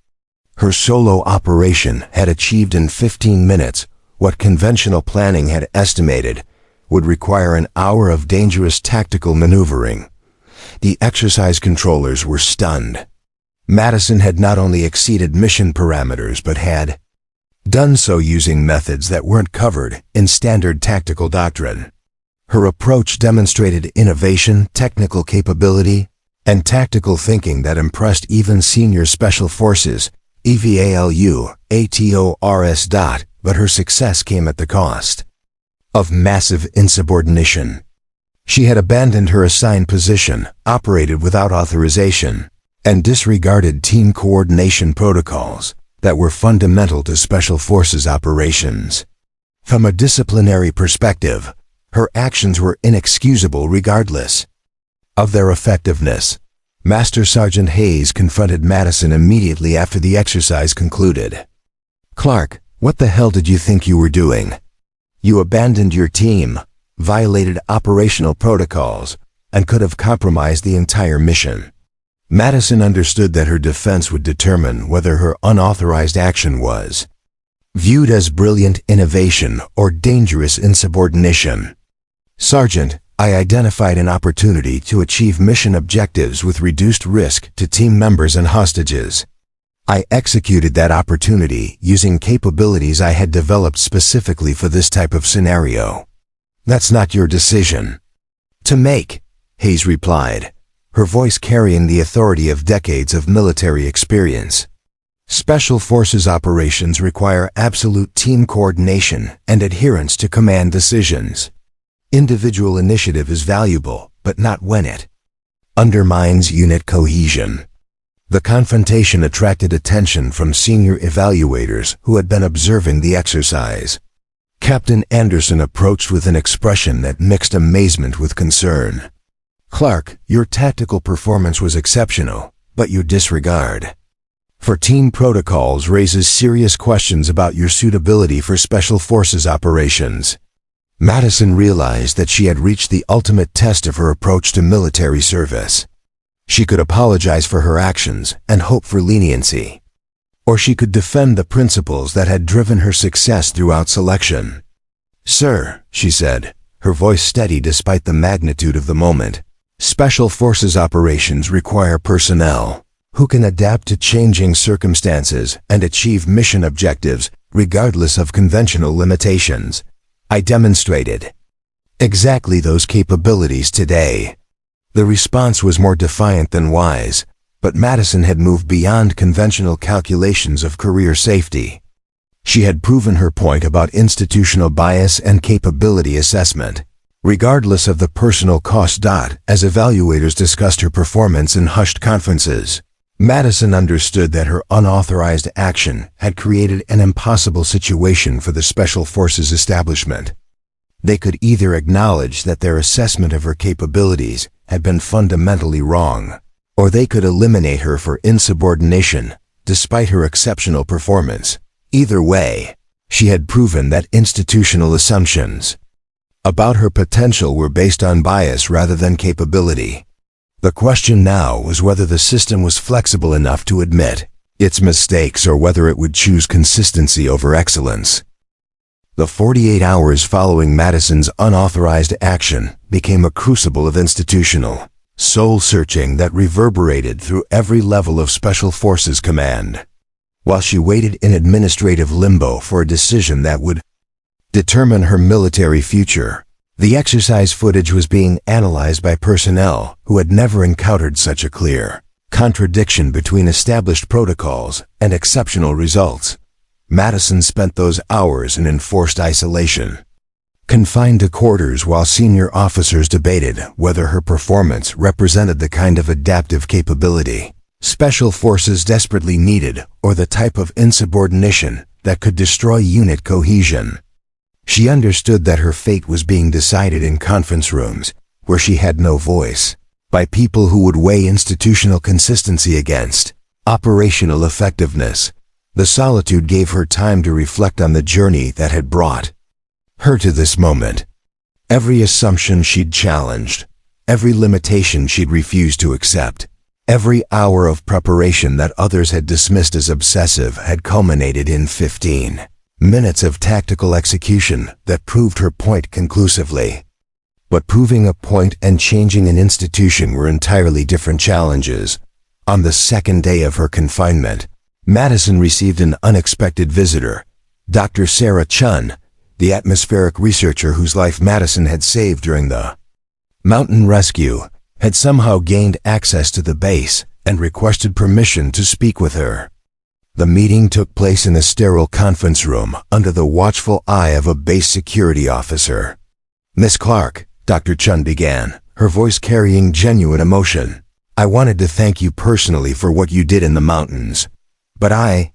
Her solo operation had achieved in 15 minutes what conventional planning had estimated would require an hour of dangerous tactical maneuvering The exercise controllers were stunned. Madison had not only exceeded mission parameters but had done so using methods that weren't covered in standard tactical doctrine. Her approach demonstrated innovation, technical capability, and tactical thinking that impressed even senior Special Forces, EVALU, but her success came at the cost of massive insubordination. She had abandoned her assigned position, operated without authorization, and disregarded team coordination protocols that were fundamental to Special Forces operations. From a disciplinary perspective, her actions were inexcusable regardless of their effectiveness. Master Sergeant Hayes confronted Madison immediately after the exercise concluded. "Clarke, what the hell did you think you were doing? You abandoned your team, violated operational protocols, and could have compromised the entire mission." Madison understood that her defense would determine whether her unauthorized action was viewed as brilliant innovation or dangerous insubordination. "Sergeant, I identified an opportunity to achieve mission objectives with reduced risk to team members and hostages. I executed that opportunity using capabilities I had developed specifically for this type of scenario. That's not your decision to make," Hayes replied, her voice carrying the authority of decades of military experience. Special Forces operations require absolute team coordination and adherence to command decisions. Individual initiative is valuable, but not when it undermines unit cohesion. The confrontation attracted attention from senior evaluators who had been observing the exercise. Captain Anderson approached with an expression that mixed amazement with concern. "Clarke, your tactical performance was exceptional, but your disregard for team protocols raises serious questions about your suitability for Special Forces operations." Madison realized that she had reached the ultimate test of her approach to military service. She could apologize for her actions and hope for leniency, or she could defend the principles that had driven her success throughout selection. "Sir," she said, her voice steady despite the magnitude of the moment, "Special Forces operations require personnel who can adapt to changing circumstances and achieve mission objectives regardless of conventional limitations. I demonstrated exactly those capabilities today." The response was more defiant than wise, but Madison had moved beyond conventional calculations of career safety. She had proven her point about institutional bias and capability assessment, regardless of the personal cost. As evaluators discussed her performance in hushed conferences, Madison understood that her unauthorized action had created an impossible situation for the Special Forces establishment. They could either acknowledge that their assessment of her capabilities had been fundamentally wrong, or they could eliminate her for insubordination, despite her exceptional performance. Either way, she had proven that institutional assumptions about her potential were based on bias rather than capability. The question now was whether the system was flexible enough to admit its mistakes or whether it would choose consistency over excellence. The 48 hours following Madison's unauthorized action became a crucible of institutional soul-searching that reverberated through every level of Special Forces command. While she waited in administrative limbo for a decision that would determine her military future, the exercise footage was being analyzed by personnel who had never encountered such a clear contradiction between established protocols and exceptional results. Madison spent those hours in enforced isolation, confined to quarters while senior officers debated whether her performance represented the kind of adaptive capability Special Forces desperately needed or the type of insubordination that could destroy unit cohesion. She understood that her fate was being decided in conference rooms, where she had no voice, by people who would weigh institutional consistency against operational effectiveness. The solitude gave her time to reflect on the journey that had brought her to this moment. Every assumption she'd challenged, every limitation she'd refused to accept, every hour of preparation that others had dismissed as obsessive had culminated in 15 minutes of tactical execution that proved her point conclusively. But proving a point and changing an institution were entirely different challenges. On the second day of her confinement, Madison received an unexpected visitor, Dr. Sarah Chun, the atmospheric researcher whose life Madison had saved during the mountain rescue, had somehow gained access to the base and requested permission to speak with her. The meeting took place in a sterile conference room under the watchful eye of a base security officer. "Miss Clarke," Dr. Chun began, her voice carrying genuine emotion, "I wanted to thank you personally for what you did in the mountains. But I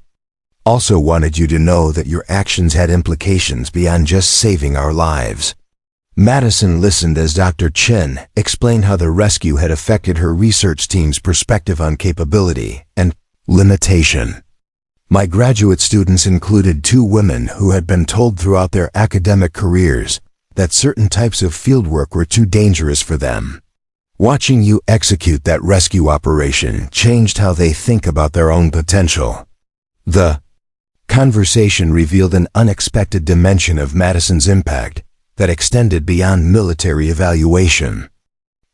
also wanted you to know that your actions had implications beyond just saving our lives." Madison listened as Dr. Chin explained how the rescue had affected her research team's perspective on capability and limitation. "My graduate students included 2 women who had been told throughout their academic careers that certain types of fieldwork were too dangerous for them. Watching you execute that rescue operation changed how they think about their own potential." The conversation revealed an unexpected dimension of Madison's impact that extended beyond military evaluation.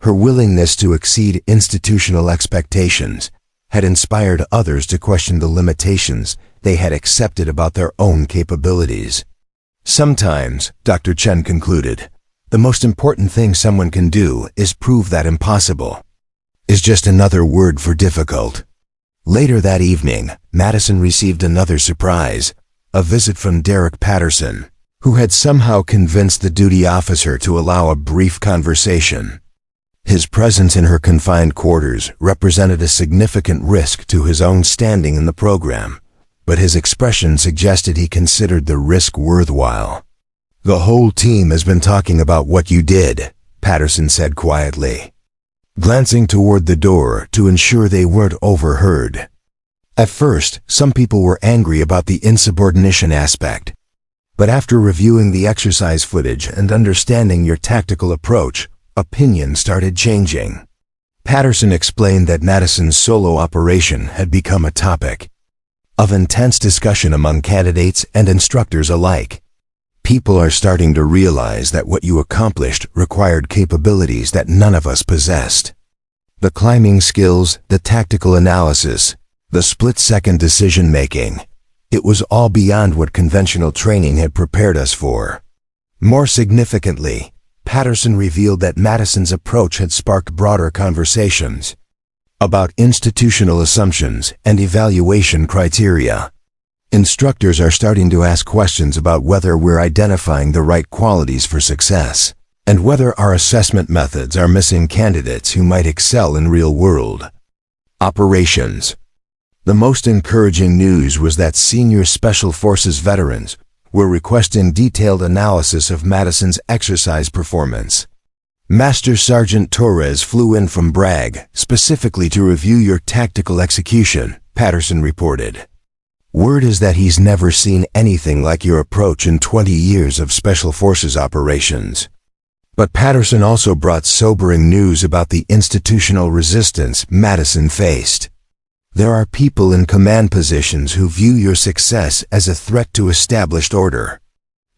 Her willingness to exceed institutional expectations had inspired others to question the limitations they had accepted about their own capabilities. "Sometimes," Dr. Chen concluded, "the most important thing someone can do is prove that impossible is just another word for difficult." Later that evening, Madison received another surprise, a visit from Derek Patterson, who had somehow convinced the duty officer to allow a brief conversation. His presence in her confined quarters represented a significant risk to his own standing in the program, but his expression suggested he considered the risk worthwhile. "The whole team has been talking about what you did," Patterson said quietly, glancing toward the door to ensure they weren't overheard. "At first, some people were angry about the insubordination aspect, but after reviewing the exercise footage and understanding your tactical approach, opinions started changing." Patterson explained that Madison's solo operation had become a topic of intense discussion among candidates and instructors alike. "People are starting to realize that what you accomplished required capabilities that none of us possessed. The climbing skills, the tactical analysis, the split-second decision-making. It was all beyond what conventional training had prepared us for." More significantly, Patterson revealed that Madison's approach had sparked broader conversations about institutional assumptions and evaluation criteria. Instructors are starting to ask questions about whether we're identifying the right qualities for success, and whether our assessment methods are missing candidates who might excel in real-world operations. The most encouraging news was that senior Special Forces veterans were requesting detailed analysis of Madison's exercise performance. "Master Sergeant Torres flew in from Prague specifically to review your tactical execution," Patterson reported. "Word is that he's never seen anything like your approach in 20 years of Special Forces operations." But Patterson also brought sobering news about the institutional resistance Madison faced. "There are people in command positions who view your success as a threat to established order.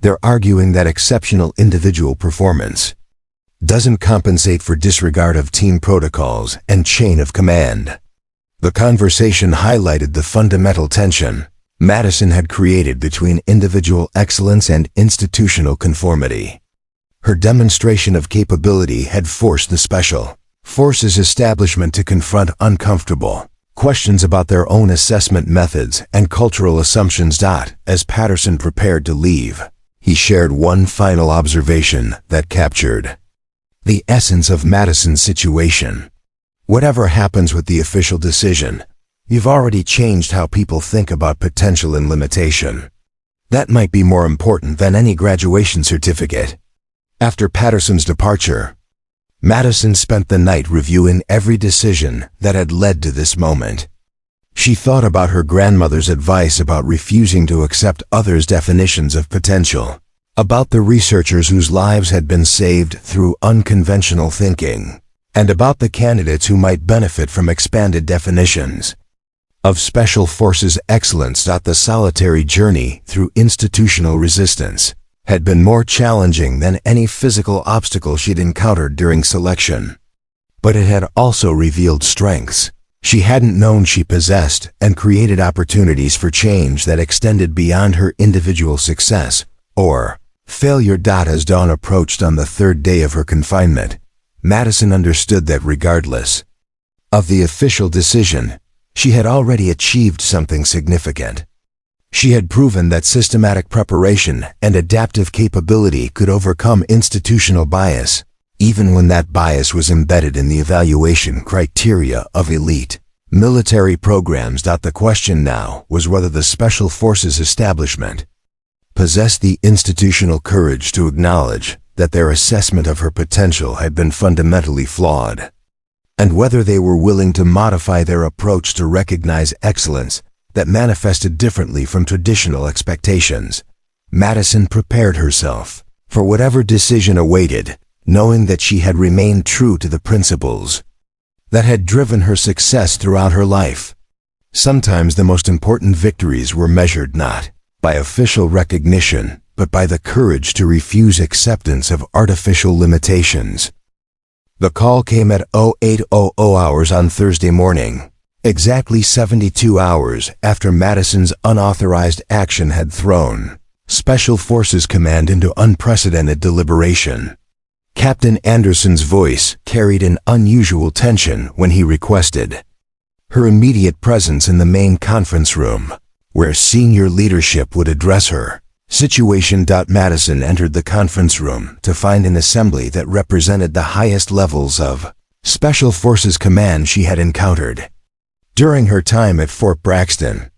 They're arguing that exceptional individual performance doesn't compensate for disregard of team protocols and chain of command." The conversation highlighted the fundamental tension Madison had created between individual excellence and institutional conformity. Her demonstration of capability had forced the Special Forces establishment to confront uncomfortable questions about their own assessment methods and cultural assumptions. As Patterson prepared to leave, he shared one final observation that captured the essence of Madison's situation. "Whatever happens with the official decision, you've already changed how people think about potential and limitation. That might be more important than any graduation certificate." After Patterson's departure, Madison spent the night reviewing every decision that had led to this moment. She thought about her grandmother's advice about refusing to accept others' definitions of potential, about the researchers whose lives had been saved through unconventional thinking, and about the candidates who might benefit from expanded definitions of Special Forces excellence. The solitary journey through institutional resistance had been more challenging than any physical obstacle she'd encountered during selection. But it had also revealed strengths she hadn't known she possessed and created opportunities for change that extended beyond her individual success or failure. As dawn approached on the third day of her confinement, Madison understood that regardless of the official decision, she had already achieved something significant. She had proven that systematic preparation and adaptive capability could overcome institutional bias, even when that bias was embedded in the evaluation criteria of elite military programs. The question now was whether the Special Forces establishment possessed the institutional courage to acknowledge that their assessment of her potential had been fundamentally flawed, and whether they were willing to modify their approach to recognize excellence that manifested differently from traditional expectations. Madison prepared herself for whatever decision awaited, knowing that she had remained true to the principles that had driven her success throughout her life. Sometimes the most important victories were measured not by official recognition, but by the courage to refuse acceptance of artificial limitations. The call came at 0800 hours on Thursday morning, exactly 72 hours after Madison's unauthorized action had thrown Special Forces Command into unprecedented deliberation. Captain Anderson's voice carried an unusual tension when he requested her immediate presence in the main conference room, where senior leadership would address her situation. Madison entered the conference room to find an assembly that represented the highest levels of Special Forces Command she had encountered during her time at Fort Braxton.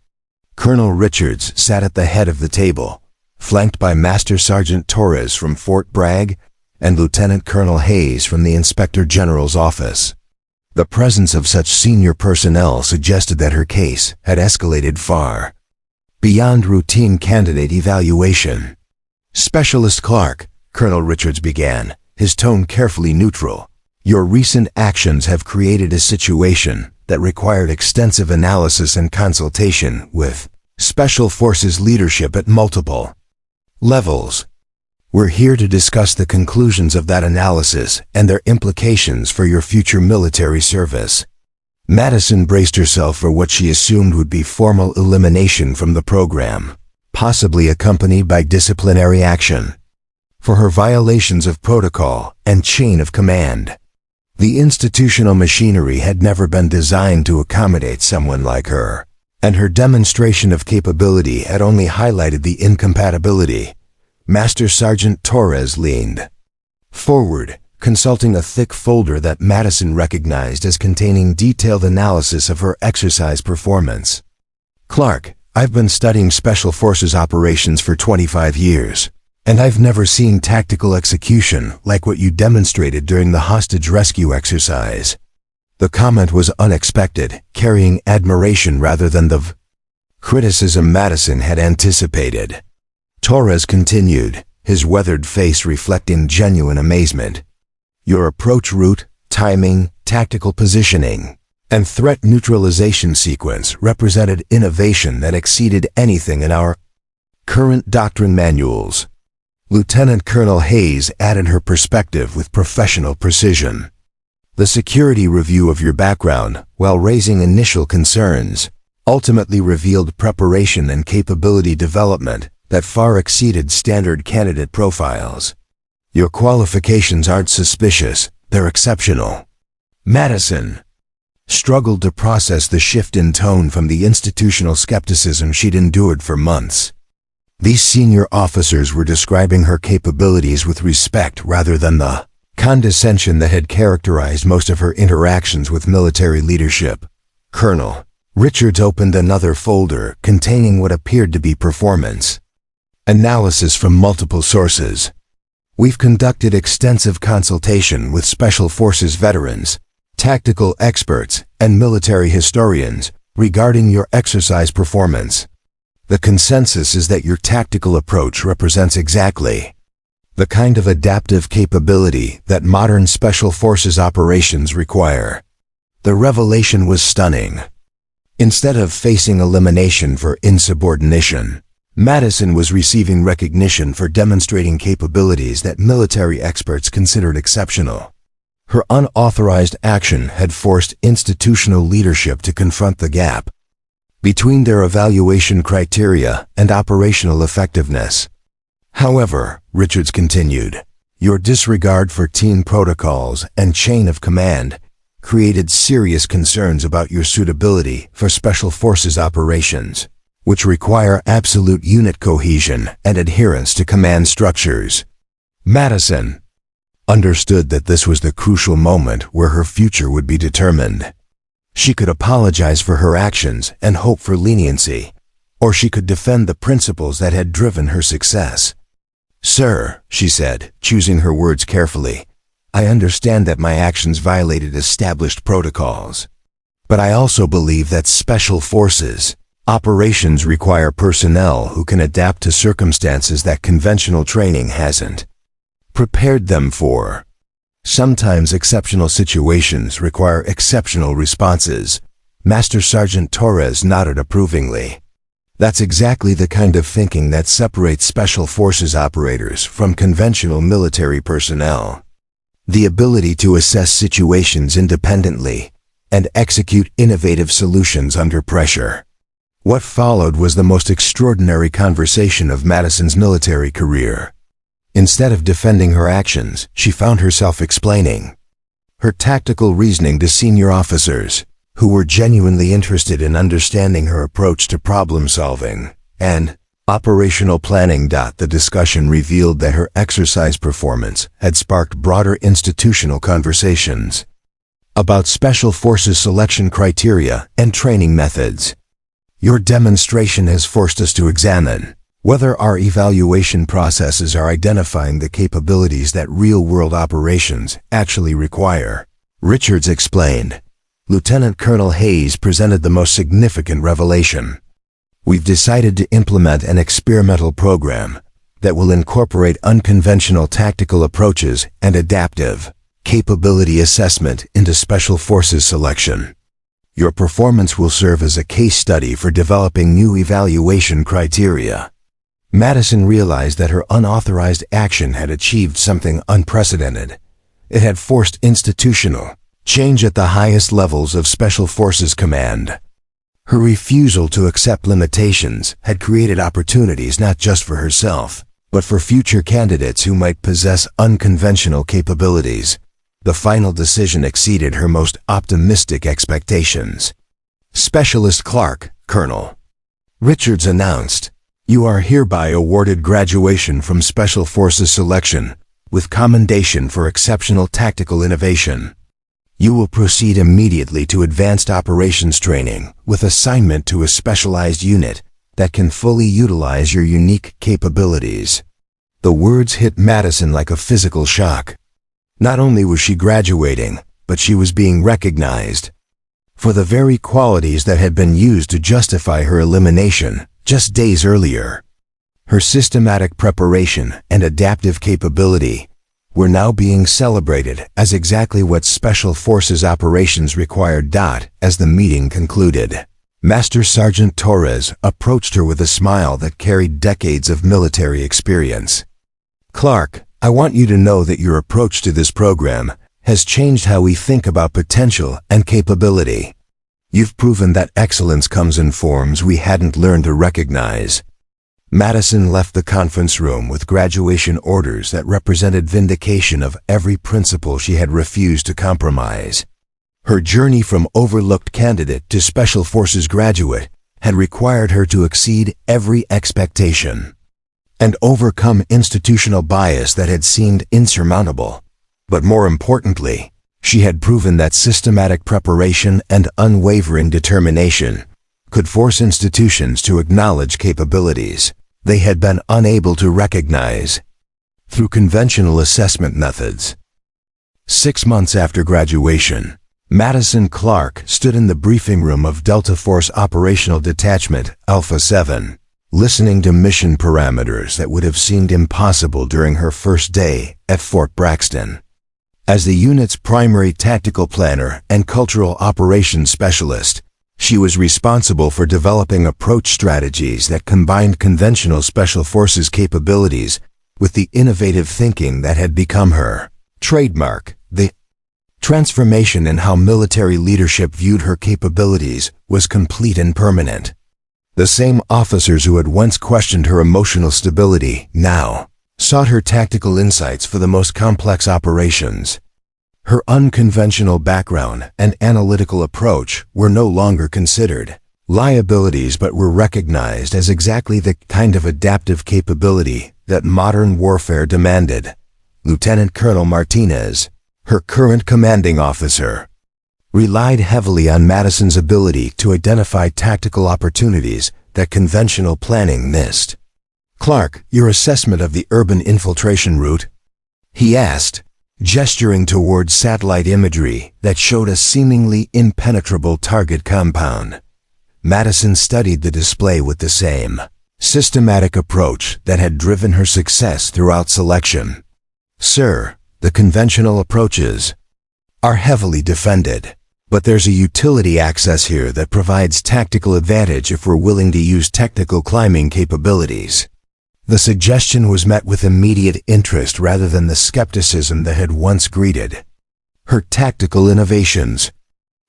Colonel Richards sat at the head of the table, flanked by Master Sergeant Torres from Fort Bragg and Lieutenant Colonel Hayes from the Inspector General's office. The presence of such senior personnel suggested that her case had escalated far beyond routine candidate evaluation. Specialist Clarke, Colonel Richards began, his tone carefully neutral. Your recent actions have created a situation that required extensive analysis and consultation with Special Forces leadership at multiple levels. We're here to discuss the conclusions of that analysis and their implications for your future military service. Madison braced herself for what she assumed would be formal elimination from the program, possibly accompanied by disciplinary action for her violations of protocol and chain of command. The institutional machinery had never been designed to accommodate someone like her, and her demonstration of capability had only highlighted the incompatibility. Master Sergeant Torres leaned forward, consulting a thick folder that Madison recognized as containing detailed analysis of her exercise performance. Clarke, I've been studying Special Forces operations for 25 years, and I've never seen tactical execution like what you demonstrated during the hostage rescue exercise. The comment was unexpected, carrying admiration rather than the criticism Madison had anticipated. Torres continued, his weathered face reflecting genuine amazement. Your approach route, timing, tactical positioning, and threat neutralization sequence represented innovation that exceeded anything in our current doctrine manuals. Lieutenant Colonel Hayes added her perspective with professional precision. The security review of your background, while raising initial concerns, ultimately revealed preparation and capability development that far exceeded standard candidate profiles. Your qualifications aren't suspicious, they're exceptional. Madison struggled to process the shift in tone from the institutional skepticism she'd endured for months. These senior officers were describing her capabilities with respect rather than the condescension that had characterized most of her interactions with military leadership. Colonel Richards opened another folder containing what appeared to be performance analysis from multiple sources. We've conducted extensive consultation with Special Forces veterans, tactical experts, and military historians regarding your exercise performance. The consensus is that your tactical approach represents exactly the kind of adaptive capability that modern Special Forces operations require. The revelation was stunning. Instead of facing elimination for insubordination, Madison was receiving recognition for demonstrating capabilities that military experts considered exceptional. Her unauthorized action had forced institutional leadership to confront the gap between their evaluation criteria and operational effectiveness. However, Richards continued, your disregard for team protocols and chain of command created serious concerns about your suitability for Special Forces operations, which require absolute unit cohesion and adherence to command structures. Madison understood that this was the crucial moment where her future would be determined. She could apologize for her actions and hope for leniency, or she could defend the principles that had driven her success. Sir, she said, choosing her words carefully, I understand that my actions violated established protocols. But I also believe that Special Forces operations require personnel who can adapt to circumstances that conventional training hasn't prepared them for. Sometimes exceptional situations require exceptional responses. Master Sergeant Torres nodded approvingly. That's exactly the kind of thinking that separates Special Forces operators from conventional military personnel. The ability to assess situations independently and execute innovative solutions under pressure. What followed was the most extraordinary conversation of Madison's military career. Instead of defending her actions, she found herself explaining her tactical reasoning to senior officers who were genuinely interested in understanding her approach to problem-solving and operational planning. The discussion revealed that her exercise performance had sparked broader institutional conversations about Special Forces selection criteria and training methods. Your demonstration has forced us to examine whether our evaluation processes are identifying the capabilities that real-world operations actually require, Richards explained. Lieutenant Colonel Hayes presented the most significant revelation. We've decided to implement an experimental program that will incorporate unconventional tactical approaches and adaptive capability assessment into Special Forces selection. Your performance will serve as a case study for developing new evaluation criteria. Madison realized that her unauthorized action had achieved something unprecedented. It had forced institutional change at the highest levels of Special Forces command. Her refusal to accept limitations had created opportunities not just for herself, but for future candidates who might possess unconventional capabilities. The final decision exceeded her most optimistic expectations. Specialist Clarke, Colonel Richards announced, you are hereby awarded graduation from Special Forces selection with commendation for exceptional tactical innovation. You will proceed immediately to advanced operations training with assignment to a specialized unit that can fully utilize your unique capabilities. The words hit Madison like a physical shock. Not only was she graduating, but she was being recognized for the very qualities that had been used to justify her elimination just days earlier. Her systematic preparation and adaptive capability were now being celebrated as exactly what Special Forces operations required. As the meeting concluded, Master Sergeant Torres approached her with a smile that carried decades of military experience. Clarke, I want you to know that your approach to this program has changed how we think about potential and capability. You've proven that excellence comes in forms we hadn't learned to recognize. Madison left the conference room with graduation orders that represented vindication of every principle she had refused to compromise. Her journey from overlooked candidate to Special Forces graduate had required her to exceed every expectation and overcome institutional bias that had seemed insurmountable. But more importantly, she had proven that systematic preparation and unwavering determination could force institutions to acknowledge capabilities they had been unable to recognize through conventional assessment methods. 6 months after graduation, Madison Clarke stood in the briefing room of Delta Force Operational Detachment Alpha 7, listening to mission parameters that would have seemed impossible during her first day at Fort Braxton. As the unit's primary tactical planner and cultural operations specialist, She was responsible for developing approach strategies that combined conventional special forces capabilities with the innovative thinking that had become her trademark. The transformation in how military leadership viewed her capabilities was complete and permanent. The same officers who had once questioned her emotional stability now sought her tactical insights for the most complex operations. Her unconventional background and analytical approach were no longer considered liabilities but were recognized as exactly the kind of adaptive capability that modern warfare demanded. Lieutenant Colonel Martinez, her current commanding officer, relied heavily on Madison's ability to identify tactical opportunities that conventional planning missed. "Clarke, your assessment of the urban infiltration route?" he asked, gesturing toward satellite imagery that showed a seemingly impenetrable target compound. Madison studied the display with the same systematic approach that had driven her success throughout selection. "Sir, the conventional approaches are heavily defended, but there's a utility access here that provides tactical advantage if we're willing to use technical climbing capabilities." The suggestion was met with immediate interest rather than the skepticism that had once greeted her tactical innovations.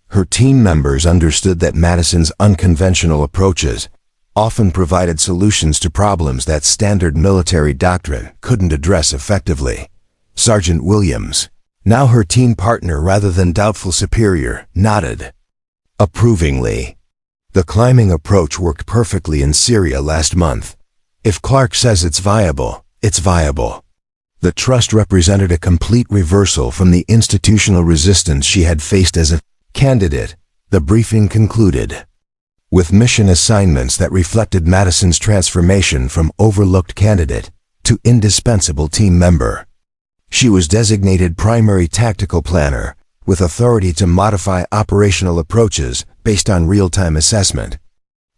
Her team members understood that Madison's unconventional approaches often provided solutions to problems that standard military doctrine couldn't address effectively. Sergeant Williams, now her team partner rather than doubtful superior, nodded approvingly. "The climbing approach worked perfectly in Syria last month. If Clarke says it's viable, it's viable." The trust represented a complete reversal from the institutional resistance she had faced as a candidate. The briefing concluded with mission assignments that reflected Madison's transformation from overlooked candidate to indispensable team member. She was designated primary tactical planner, with authority to modify operational approaches based on real-time assessment.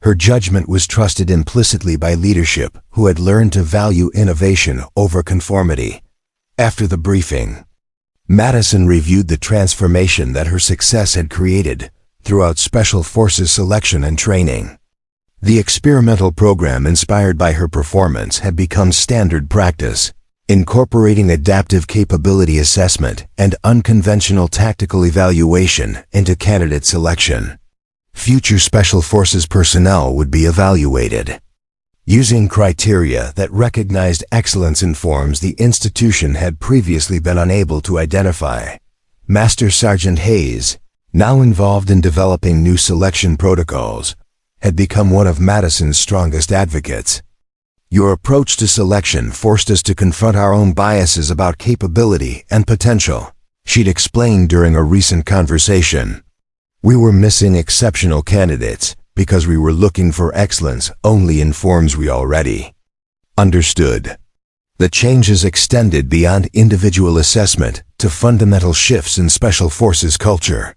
Her judgment was trusted implicitly by leadership who had learned to value innovation over conformity. After the briefing, Madison reviewed the transformation that her success had created throughout Special Forces selection and training. The experimental program inspired by her performance had become standard practice, incorporating adaptive capability assessment and unconventional tactical evaluation into candidate selection. Future Special Forces personnel would be evaluated using criteria that recognized excellence in forms the institution had previously been unable to identify. Master Sergeant Hayes, now involved in developing new selection protocols, had become one of Madison's strongest advocates. "Your approach to selection forced us to confront our own biases about capability and potential," she'd explained during a recent conversation. "We were missing exceptional candidates because we were looking for excellence only in forms we already understood." The changes extended beyond individual assessment to fundamental shifts in Special Forces culture.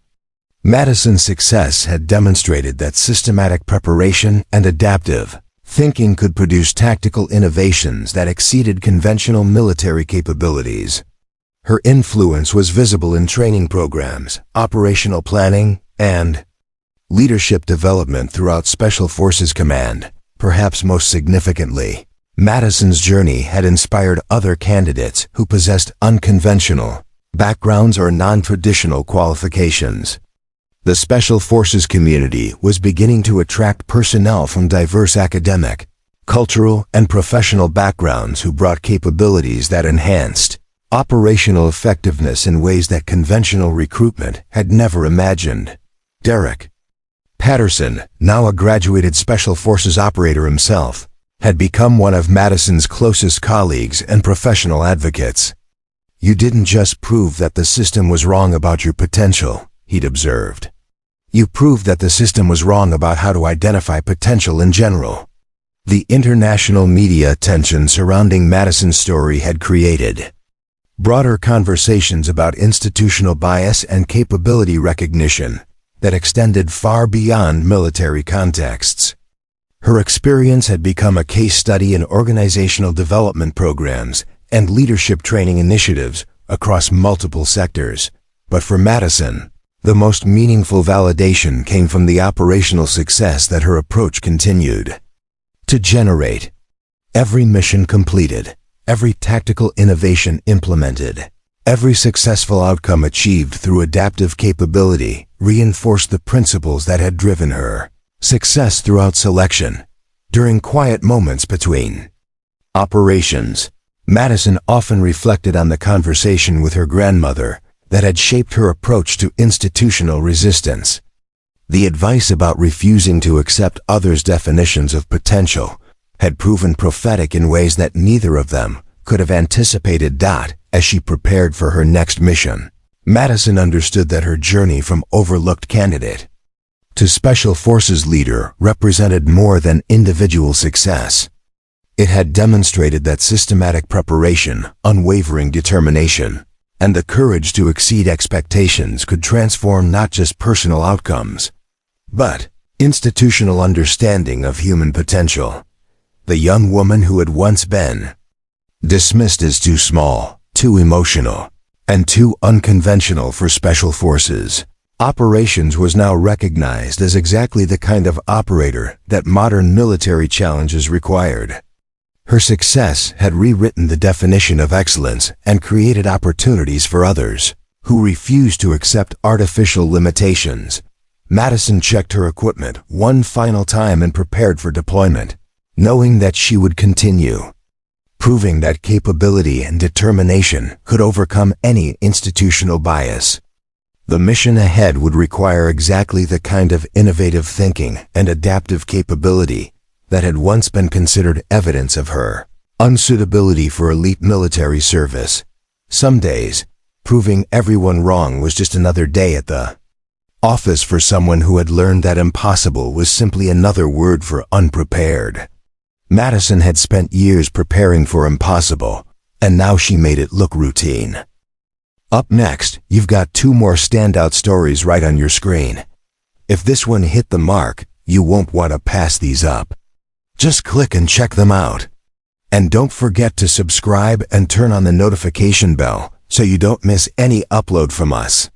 Madison's success had demonstrated that systematic preparation and adaptive thinking could produce tactical innovations that exceeded conventional military capabilities. Her influence was visible in training programs, operational planning, and leadership development throughout Special Forces Command. Perhaps most significantly, Madison's journey had inspired other candidates who possessed unconventional backgrounds or non-traditional qualifications. The Special Forces community was beginning to attract personnel from diverse academic, cultural, and professional backgrounds who brought capabilities that enhanced operational effectiveness in ways that conventional recruitment had never imagined. Derek Patterson, now a graduated Special Forces operator himself, had become one of Madison's closest colleagues and professional advocates. "You didn't just prove that the system was wrong about your potential," he'd observed. "You proved that the system was wrong about how to identify potential in general." The international media attention surrounding Madison's story had created broader conversations about institutional bias and capability recognition that extended far beyond military contexts. Her experience had become a case study in organizational development programs and leadership training initiatives across multiple sectors. But for Madison, The most meaningful validation came from the operational success that her approach continued to generate. Every mission completed, every tactical innovation implemented, every successful outcome achieved through adaptive capability reinforced the principles that had driven her success throughout selection. During quiet moments between operations, Madison often reflected on the conversation with her grandmother that had shaped her approach to institutional resistance. The advice about refusing to accept others' definitions of potential had proven prophetic in ways that neither of them could have anticipated. As she prepared for her next mission, Madison understood that her journey from overlooked candidate to Special Forces leader represented more than individual success. It had demonstrated that systematic preparation, unwavering determination, and the courage to exceed expectations could transform not just personal outcomes, but institutional understanding of human potential. The young woman who had once been dismissed as too small, too emotional, and too unconventional for Special Forces operations was now recognized as exactly the kind of operator that modern military challenges required. Her success had rewritten the definition of excellence and created opportunities for others who refused to accept artificial limitations. Madison checked her equipment one final time and prepared for deployment, knowing that she would continue proving that capability and determination could overcome any institutional bias. The mission ahead would require exactly the kind of innovative thinking and adaptive capability that had once been considered evidence of her unsuitability for elite military service. Some days, proving everyone wrong was just another day at the office for someone who had learned that impossible was simply another word for unprepared. Madison had spent years preparing for impossible, and now she made it look routine. Up next, you've got two more standout stories right on your screen. If this one hit the mark, you won't want to pass these up. Just click and check them out. And don't forget to subscribe and turn on the notification bell so you don't miss any upload from us.